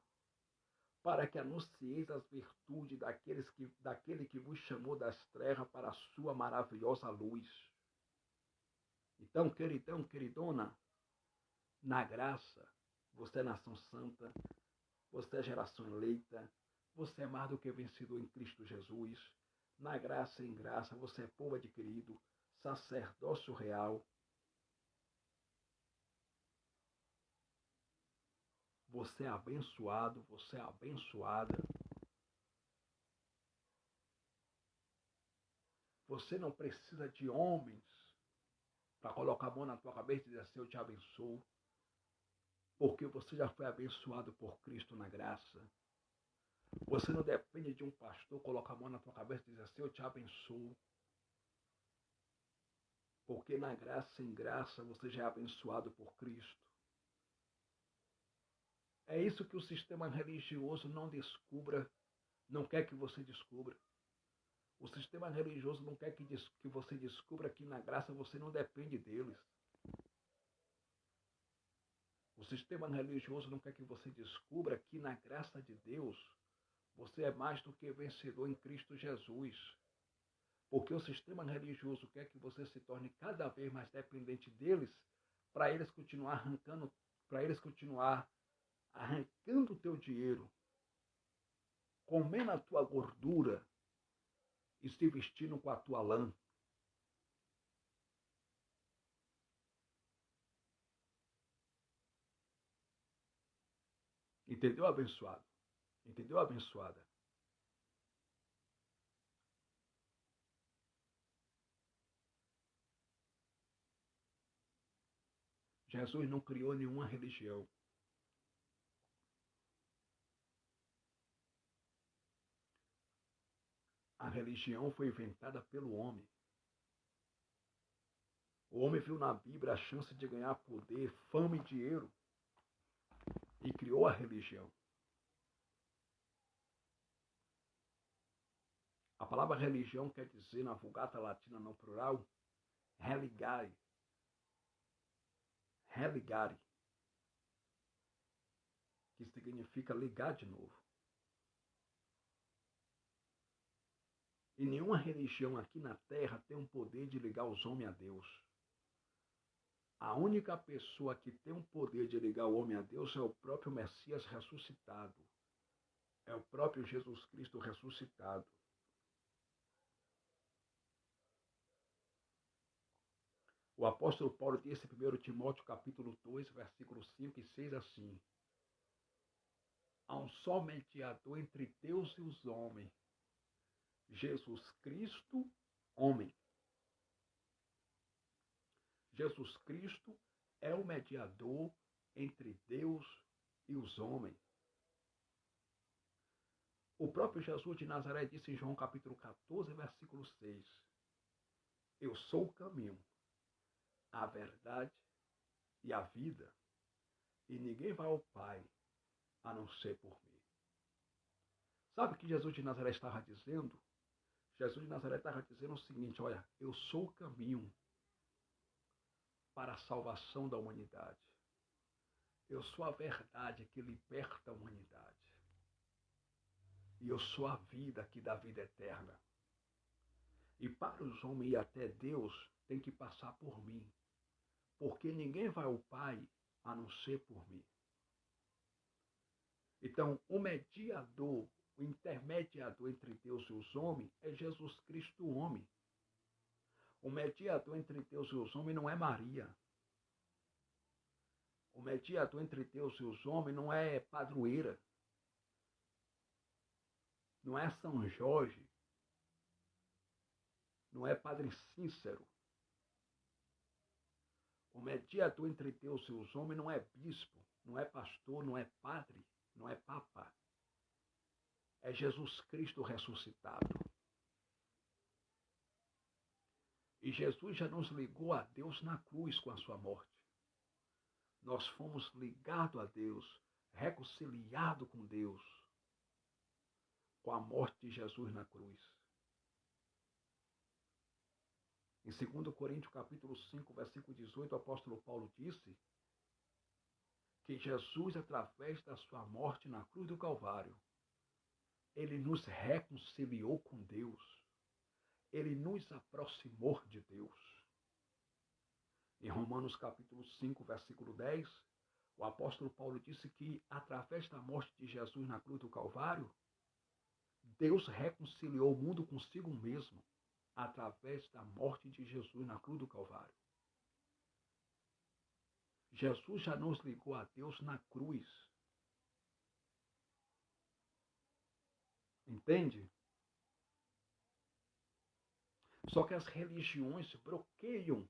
para que anuncieis as virtudes daquele que vos chamou das trevas para a sua maravilhosa luz. Então, queridão, queridona, na graça, você é nação santa, você é geração eleita, você é mais do que vencedor em Cristo Jesus. Na graça e em graça, você é povo adquirido, sacerdócio real. Você é abençoado, você é abençoada. Você não precisa de homens para colocar a mão na tua cabeça e dizer assim, eu te abençoo. Porque você já foi abençoado por Cristo na graça. Você não depende de um pastor colocar a mão na tua cabeça e dizer assim, eu te abençoo. Porque na graça, em graça, você já é abençoado por Cristo. É isso que o sistema religioso não descubra, não quer que você descubra. O sistema religioso não quer que você descubra que na graça você não depende deles. O sistema religioso não quer que você descubra que na graça de Deus você é mais do que vencedor em Cristo Jesus. Porque o sistema religioso quer que você se torne cada vez mais dependente deles para eles continuar arrancando o teu dinheiro, comendo a tua gordura e se vestindo com a tua lã. Entendeu, abençoado? Entendeu, abençoada? Jesus não criou nenhuma religião. A religião foi inventada pelo homem. O homem viu na Bíblia a chance de ganhar poder, fama e dinheiro e criou a religião. A palavra religião quer dizer, na Vulgata Latina no plural, religare. Religare, que significa ligar de novo. E nenhuma religião aqui na Terra tem o poder de ligar os homens a Deus. A única pessoa que tem o poder de ligar o homem a Deus é o próprio Messias ressuscitado. É o próprio Jesus Cristo ressuscitado. O apóstolo Paulo disse em 1 Timóteo capítulo 2, versículos 5 e 6 assim: há um só mediador entre Deus e os homens, Jesus Cristo, homem. Jesus Cristo é o mediador entre Deus e os homens. O próprio Jesus de Nazaré disse em João capítulo 14, versículo 6: eu sou o caminho, a verdade e a vida, e ninguém vai ao Pai a não ser por mim. Sabe o que Jesus de Nazaré estava dizendo? Jesus de Nazaré estava dizendo o seguinte: olha, eu sou o caminho para a salvação da humanidade. Eu sou a verdade que liberta a humanidade. E eu sou a vida que dá vida eterna. E para os homens ir até Deus, tem que passar por mim. Porque ninguém vai ao Pai a não ser por mim. Então, o mediador, o intermediador entre Deus e os homens é Jesus Cristo, o homem. O mediador entre Deus e os homens não é Maria. O mediador entre Deus e os homens não é padroeira. Não é São Jorge. Não é Padre Cícero. O mediador entre Deus e os homens não é bispo, não é pastor, não é padre, não é papa. É Jesus Cristo ressuscitado. E Jesus já nos ligou a Deus na cruz com a sua morte. Nós fomos ligados a Deus, reconciliados com Deus, com a morte de Jesus na cruz. Em 2 Coríntios capítulo 5, versículo 18, o apóstolo Paulo disse que Jesus, através da sua morte na cruz do Calvário, ele nos reconciliou com Deus. Ele nos aproximou de Deus. Em Romanos capítulo 5, versículo 10, o apóstolo Paulo disse que, através da morte de Jesus na cruz do Calvário, Deus reconciliou o mundo consigo mesmo, através da morte de Jesus na cruz do Calvário. Jesus já nos ligou a Deus na cruz. Entende? Só que as religiões bloqueiam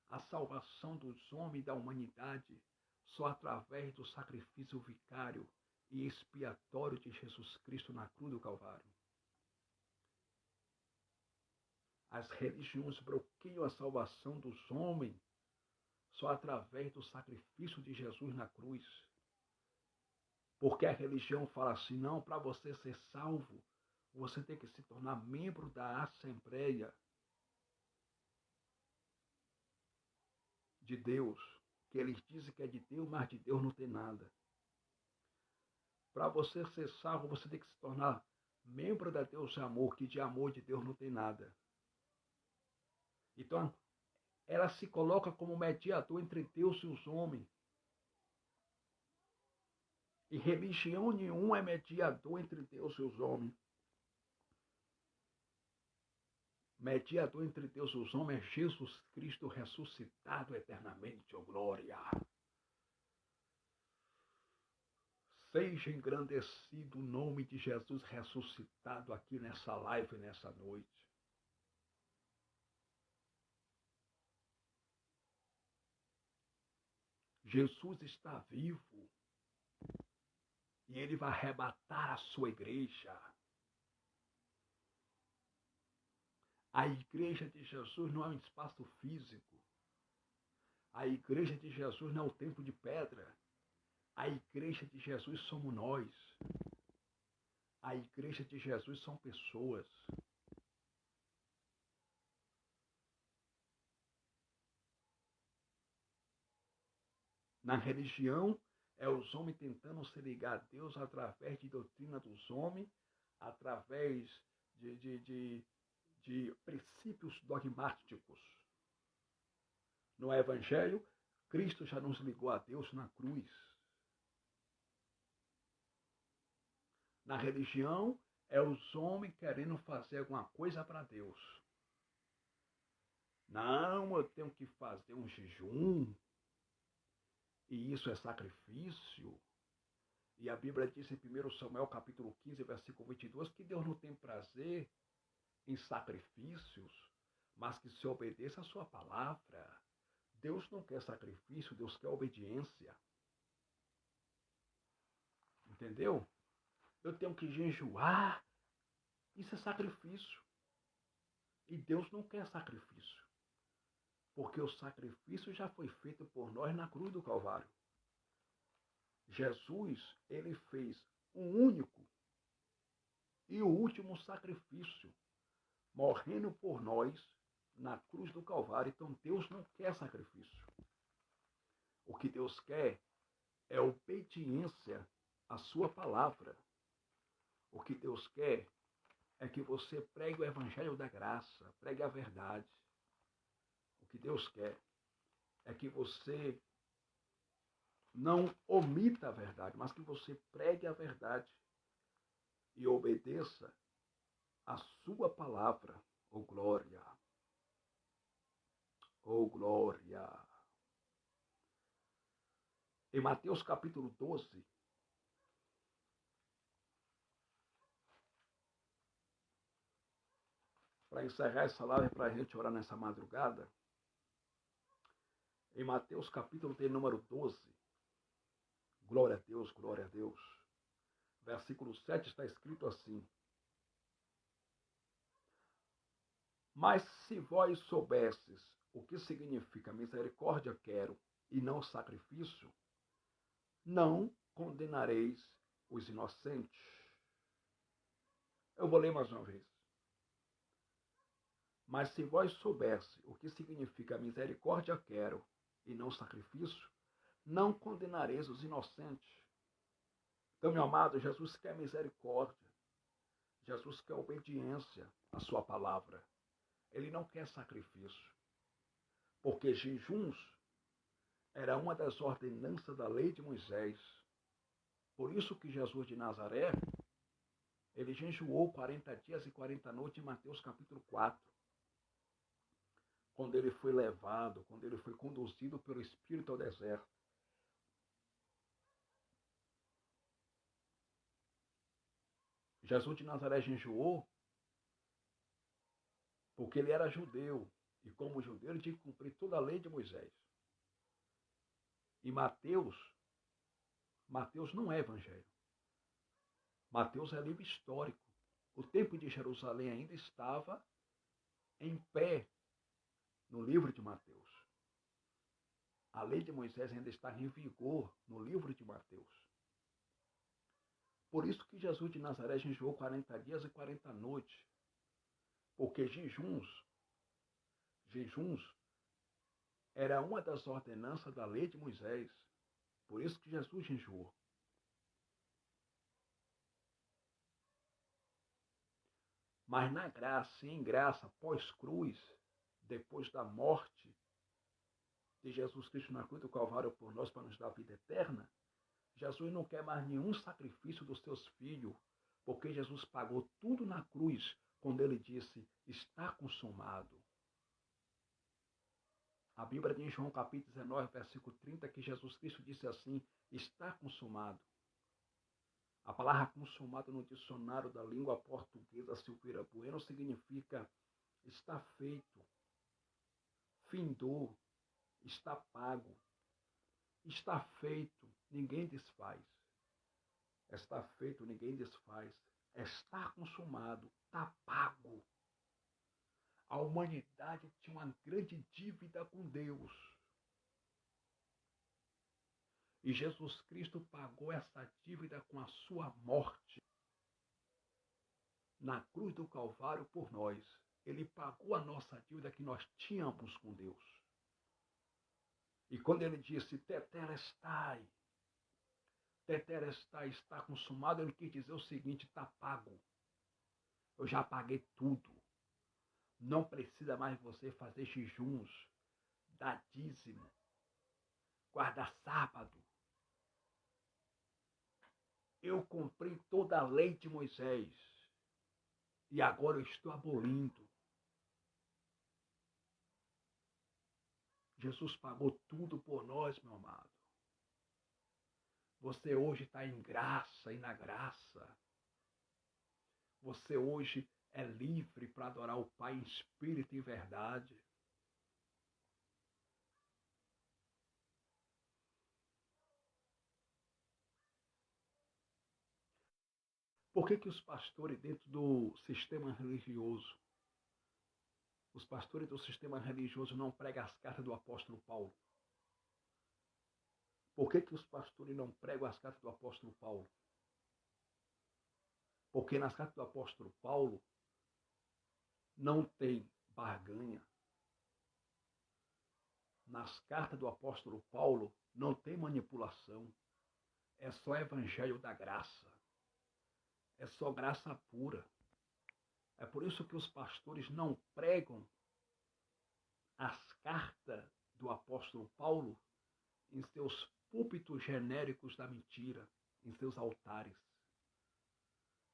a salvação dos homens e da humanidade só através do sacrifício vicário e expiatório de Jesus Cristo na cruz do Calvário. As religiões bloqueiam a salvação dos homens só através do sacrifício de Jesus na cruz. Porque a religião fala assim, não, para você ser salvo, Você tem que se tornar membro da Assembleia de Deus, que eles dizem que é de Deus, mas de Deus não tem nada. Para você ser salvo, você tem que se tornar membro da Deus de amor, que de amor de Deus não tem nada. Então, ela se coloca como mediador entre Deus e os homens. E religião nenhuma é mediador entre Deus e os homens. Mediador entre Deus e os homens é Jesus Cristo ressuscitado eternamente, ó glória. Seja engrandecido o nome de Jesus ressuscitado aqui nessa live, nessa noite. Jesus está vivo e ele vai arrebatar a sua igreja. A igreja de Jesus não é um espaço físico. A igreja de Jesus não é o templo de pedra. A igreja de Jesus somos nós. A igreja de Jesus são pessoas. Na religião, é os homens tentando se ligar a Deus através de doutrina dos homens, através de princípios dogmáticos. No Evangelho, Cristo já nos ligou a Deus na cruz. Na religião, é os homens querendo fazer alguma coisa para Deus. Não, eu tenho que fazer um jejum, e isso é sacrifício. E a Bíblia diz em 1 Samuel capítulo 15, versículo 22, que Deus não tem prazer em sacrifícios, mas que se obedeça a sua palavra. Deus não quer sacrifício, Deus quer obediência. Entendeu? Eu tenho que jejuar. Isso é sacrifício. E Deus não quer sacrifício. Porque o sacrifício já foi feito por nós na cruz do Calvário. Jesus, ele fez um único e o último sacrifício, morrendo por nós na cruz do Calvário. Então Deus não quer sacrifício. O que Deus quer é obediência à sua palavra. O que Deus quer é que você pregue o evangelho da graça, pregue a verdade. O que Deus quer é que você não omita a verdade, mas que você pregue a verdade e obedeça a sua palavra. Oh glória! Oh glória! Em Mateus capítulo 12, para encerrar essa live, para a gente orar nessa madrugada, em Mateus capítulo de número 12, glória a Deus, glória a Deus. Versículo 7 está escrito assim: mas se vós soubesses o que significa misericórdia quero e não sacrifício, não condenareis os inocentes. Eu vou ler mais uma vez. Mas se vós soubesse o que significa misericórdia quero e não sacrifício, não condenareis os inocentes. Então, meu amado, Jesus quer misericórdia. Jesus quer obediência à sua palavra. Ele não quer sacrifício. Porque jejuns era uma das ordenanças da lei de Moisés. Por isso que Jesus de Nazaré, ele jejuou 40 dias e 40 noites em Mateus capítulo 4. Quando ele foi levado, quando ele foi conduzido pelo Espírito ao deserto. Jesus de Nazaré jejuou porque ele era judeu. E como judeu, ele tinha que cumprir toda a lei de Moisés. E Mateus não é evangelho. Mateus é livro histórico. O templo de Jerusalém ainda estava em pé no livro de Mateus. A lei de Moisés ainda está em vigor no livro de Mateus. Por isso que Jesus de Nazaré jejuou 40 dias e 40 noites. Porque jejuns era uma das ordenanças da lei de Moisés. Por isso que Jesus jejuou. Mas na graça e em graça, pós-cruz, depois da morte de Jesus Cristo na cruz do Calvário por nós para nos dar vida eterna, Jesus não quer mais nenhum sacrifício dos seus filhos, porque Jesus pagou tudo na cruz quando ele disse, está consumado. A Bíblia diz em João capítulo 19, versículo 30, que Jesus Cristo disse assim, está consumado. A palavra consumado no dicionário da língua portuguesa Silveira Bueno significa está feito, findou, está pago, está feito, ninguém desfaz. Está feito, ninguém desfaz. Está consumado, está pago. A humanidade tinha uma grande dívida com Deus. E Jesus Cristo pagou essa dívida com a sua morte na cruz do Calvário por nós. Ele pagou a nossa dívida que nós tínhamos com Deus. E quando ele disse, tetelestai, está consumado, ele quis dizer o seguinte, está pago. Eu já paguei tudo. Não precisa mais você fazer jejuns, dar dízimo, guardar sábado. Eu cumpri toda a lei de Moisés e agora eu estou abolindo. Jesus pagou tudo por nós, meu amado. Você hoje está em graça e na graça. Você hoje é livre para adorar o Pai em espírito e em verdade. Por que os pastores dentro do sistema religioso, os pastores do sistema religioso não pregam as cartas do apóstolo Paulo? Por que os pastores não pregam as cartas do apóstolo Paulo? Porque nas cartas do apóstolo Paulo não tem barganha. Nas cartas do apóstolo Paulo não tem manipulação. É só evangelho da graça. É só graça pura. É por isso que os pastores não pregam as cartas do apóstolo Paulo em seus púlpitos genéricos da mentira, em seus altares.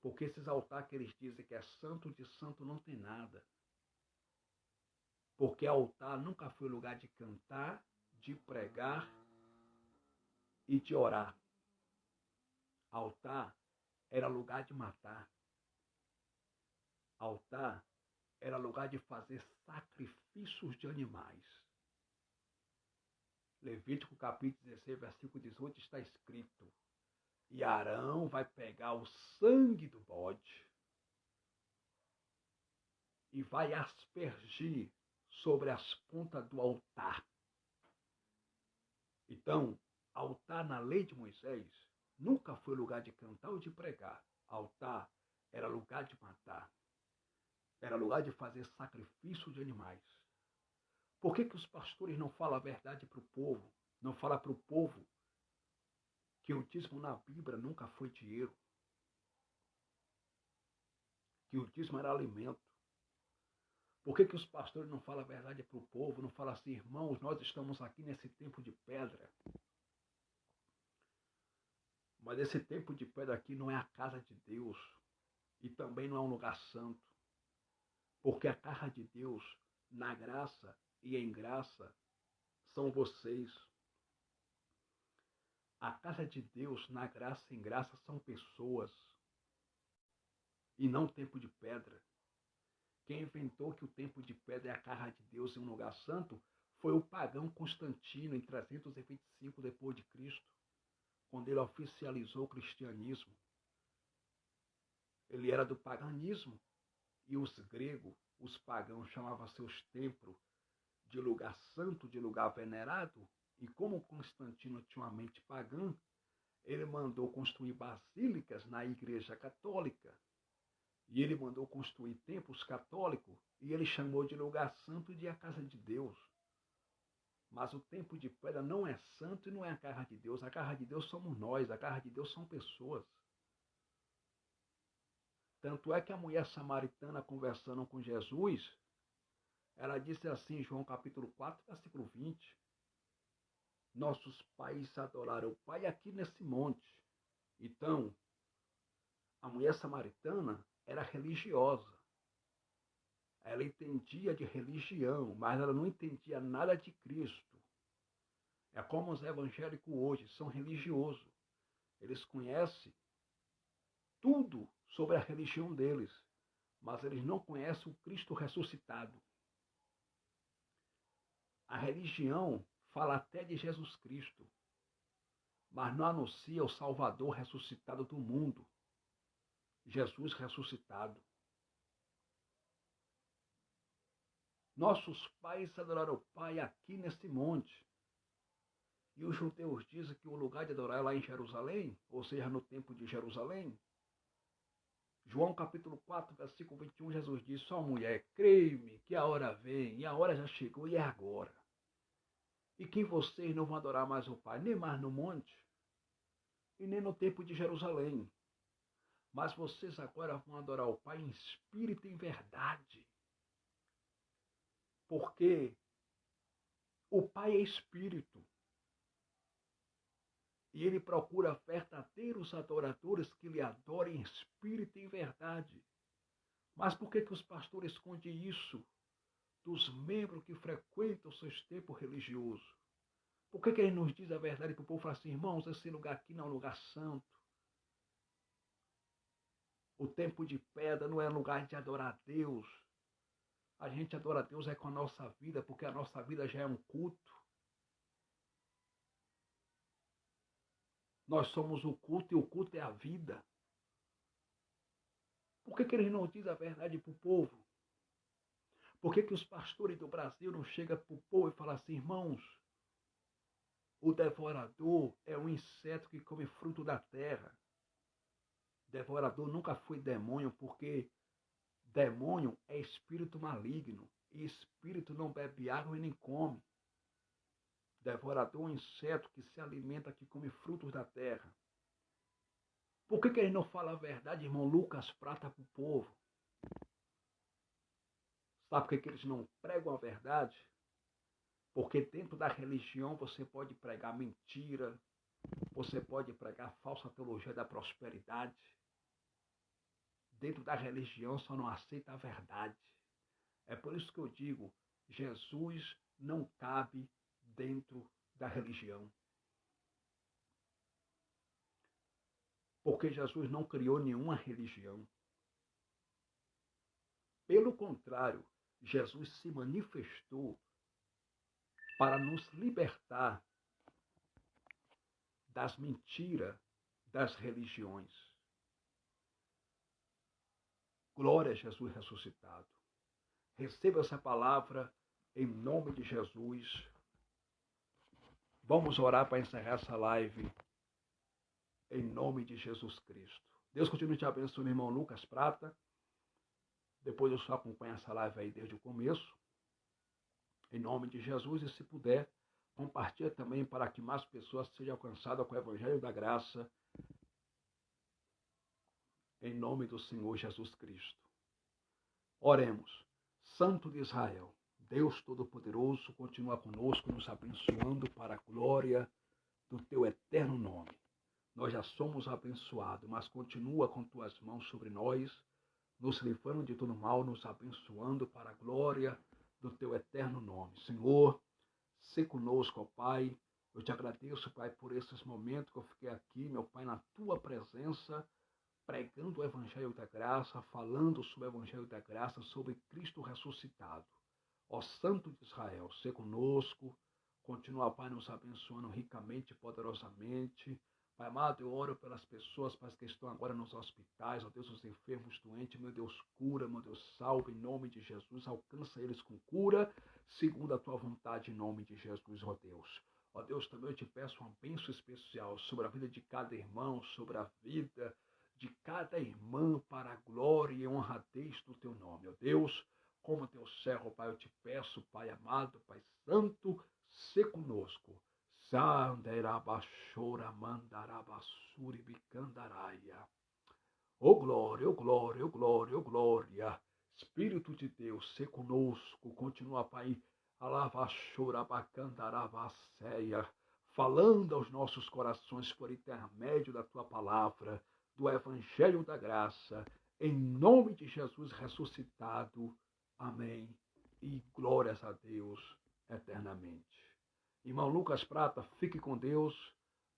Porque esses altares que eles dizem que é santo de santo não tem nada. Porque altar nunca foi lugar de cantar, de pregar e de orar. Altar era lugar de matar. Altar era lugar de fazer sacrifícios de animais. Levítico capítulo 16, versículo 18 está escrito: e Arão vai pegar o sangue do bode e vai aspergir sobre as pontas do altar. Então, altar na lei de Moisés nunca foi lugar de cantar ou de pregar. Altar era lugar de matar. Era lugar de fazer sacrifício de animais. Por que os pastores não falam a verdade para o povo? Não falam para o povo que o dízimo na Bíblia nunca foi dinheiro. Que o dízimo era alimento. Por que os pastores não falam a verdade para o povo? Não falam assim, irmãos, nós estamos aqui nesse tempo de pedra. Mas esse tempo de pedra aqui não é a casa de Deus. E também não é um lugar santo. Porque a casa de Deus, na graça e em graça, são vocês. A casa de Deus, na graça e em graça, são pessoas. E não tempo de pedra. Quem inventou que o templo de pedra é a casa de Deus em um lugar santo foi o pagão Constantino, em 325 depois de Cristo, quando ele oficializou o cristianismo. Ele era do paganismo e os gregos, os pagãos, chamavam seus templos de lugar santo, de lugar venerado, e como Constantino tinha uma mente pagã, Ele mandou construir basílicas na Igreja Católica. E ele mandou construir templos católicos. E ele chamou de lugar santo de a casa de Deus. Mas o templo de pedra não é santo e não é a casa de Deus. A casa de Deus somos nós. A casa de Deus são pessoas. Tanto é que a mulher samaritana, conversando com Jesus, ela disse assim, João capítulo 4, versículo 20, nossos pais adoraram o Pai aqui nesse monte. Então, a mulher samaritana era religiosa. Ela entendia de religião, mas ela não entendia nada de Cristo. É como os evangélicos hoje, são religiosos. Eles conhecem tudo sobre a religião deles, mas eles não conhecem o Cristo ressuscitado. A religião fala até de Jesus Cristo, mas não anuncia o Salvador ressuscitado do mundo, Jesus ressuscitado. Nossos pais adoraram o Pai aqui nesse monte. E os judeus dizem que o lugar de adorar é lá em Jerusalém, ou seja, no templo de Jerusalém. João capítulo 4, versículo 21, Jesus disse, ó mulher, creia-me que a hora vem, e a hora já chegou, e é agora. E que vocês não vão adorar mais o Pai, nem mais no monte, e nem no templo de Jerusalém. Mas vocês agora vão adorar o Pai em espírito e em verdade. Porque o Pai é espírito. E ele procura verdadeiros adoradores que lhe adorem em espírito e em verdade. Mas por que os pastores escondem isso dos membros que frequentam seus templos religiosos? Por que eles nos dizem a verdade para o povo falar assim, irmãos, esse lugar aqui não é um lugar santo. O templo de pedra não é lugar de adorar a Deus. A gente adora a Deus é com a nossa vida, porque a nossa vida já é um culto. Nós somos o culto e o culto é a vida. Por que eles não dizem a verdade para o povo? Por que os pastores do Brasil não chegam para o povo e falam assim, irmãos, o devorador é um inseto que come fruto da terra. Devorador nunca foi demônio, porque demônio é espírito maligno. E espírito não bebe água e nem come. Devorador é um inseto que se alimenta, que come frutos da terra. Por que eles não falam a verdade, irmão Lucas Prata, para o povo? Sabe por que eles não pregam a verdade? Porque dentro da religião você pode pregar mentira, você pode pregar falsa teologia da prosperidade. Dentro da religião só não aceita a verdade. É por isso que eu digo, Jesus não cabe dentro da religião. Porque Jesus não criou nenhuma religião. Pelo contrário, Jesus se manifestou para nos libertar das mentiras das religiões. Glória a Jesus ressuscitado. Receba essa palavra em nome de Jesus. Vamos orar para encerrar essa live em nome de Jesus Cristo. Deus continue te abençoando, irmão Lucas Prata. Depois eu só acompanho essa live aí desde o começo. Em nome de Jesus, e se puder, compartilhe também para que mais pessoas sejam alcançadas com o Evangelho da Graça. Em nome do Senhor Jesus Cristo. Oremos. Santo de Israel, Deus Todo-Poderoso, continua conosco, nos abençoando para a glória do teu eterno nome. Nós já somos abençoados, mas continua com tuas mãos sobre nós, nos livrando de todo mal, nos abençoando para a glória do teu eterno nome. Senhor, se conosco, ó Pai. Eu te agradeço, Pai, por esses momentos que eu fiquei aqui, meu Pai, na tua presença, pregando o Evangelho da Graça, falando sobre o Evangelho da Graça, sobre Cristo ressuscitado. Ó Santo de Israel, se conosco, continua, Pai, nos abençoando ricamente e poderosamente. Pai amado, eu oro pelas pessoas, Pai, que estão agora nos hospitais, ó Deus, os enfermos, doentes, meu Deus, cura, meu Deus, salve, em nome de Jesus, alcança eles com cura, segundo a tua vontade, em nome de Jesus, ó Deus. Ó Deus, também eu te peço uma bênção especial sobre a vida de cada irmão, sobre a vida de cada irmã, para a glória e honradez do teu nome. Ó Deus, como teu servo, Pai, eu te peço, Pai amado, Pai santo, se conosco. Sanderabachora mandarabassuri bicandaraia. Ô glória, ô glória, ô glória, ô glória. Espírito de Deus, se conosco, continua, Pai, alavachorabacandarabaceia, falando aos nossos corações por intermédio da tua palavra, do Evangelho da Graça, em nome de Jesus ressuscitado. Amém. E glórias a Deus eternamente. Irmão Lucas Prata, fique com Deus.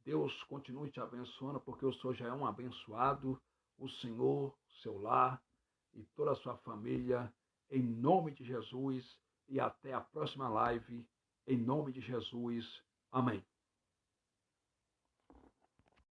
Deus continue te abençoando, porque o Senhor já é um abençoado. O Senhor, seu lar e toda a sua família, em nome de Jesus. E até a próxima live, em nome de Jesus. Amém.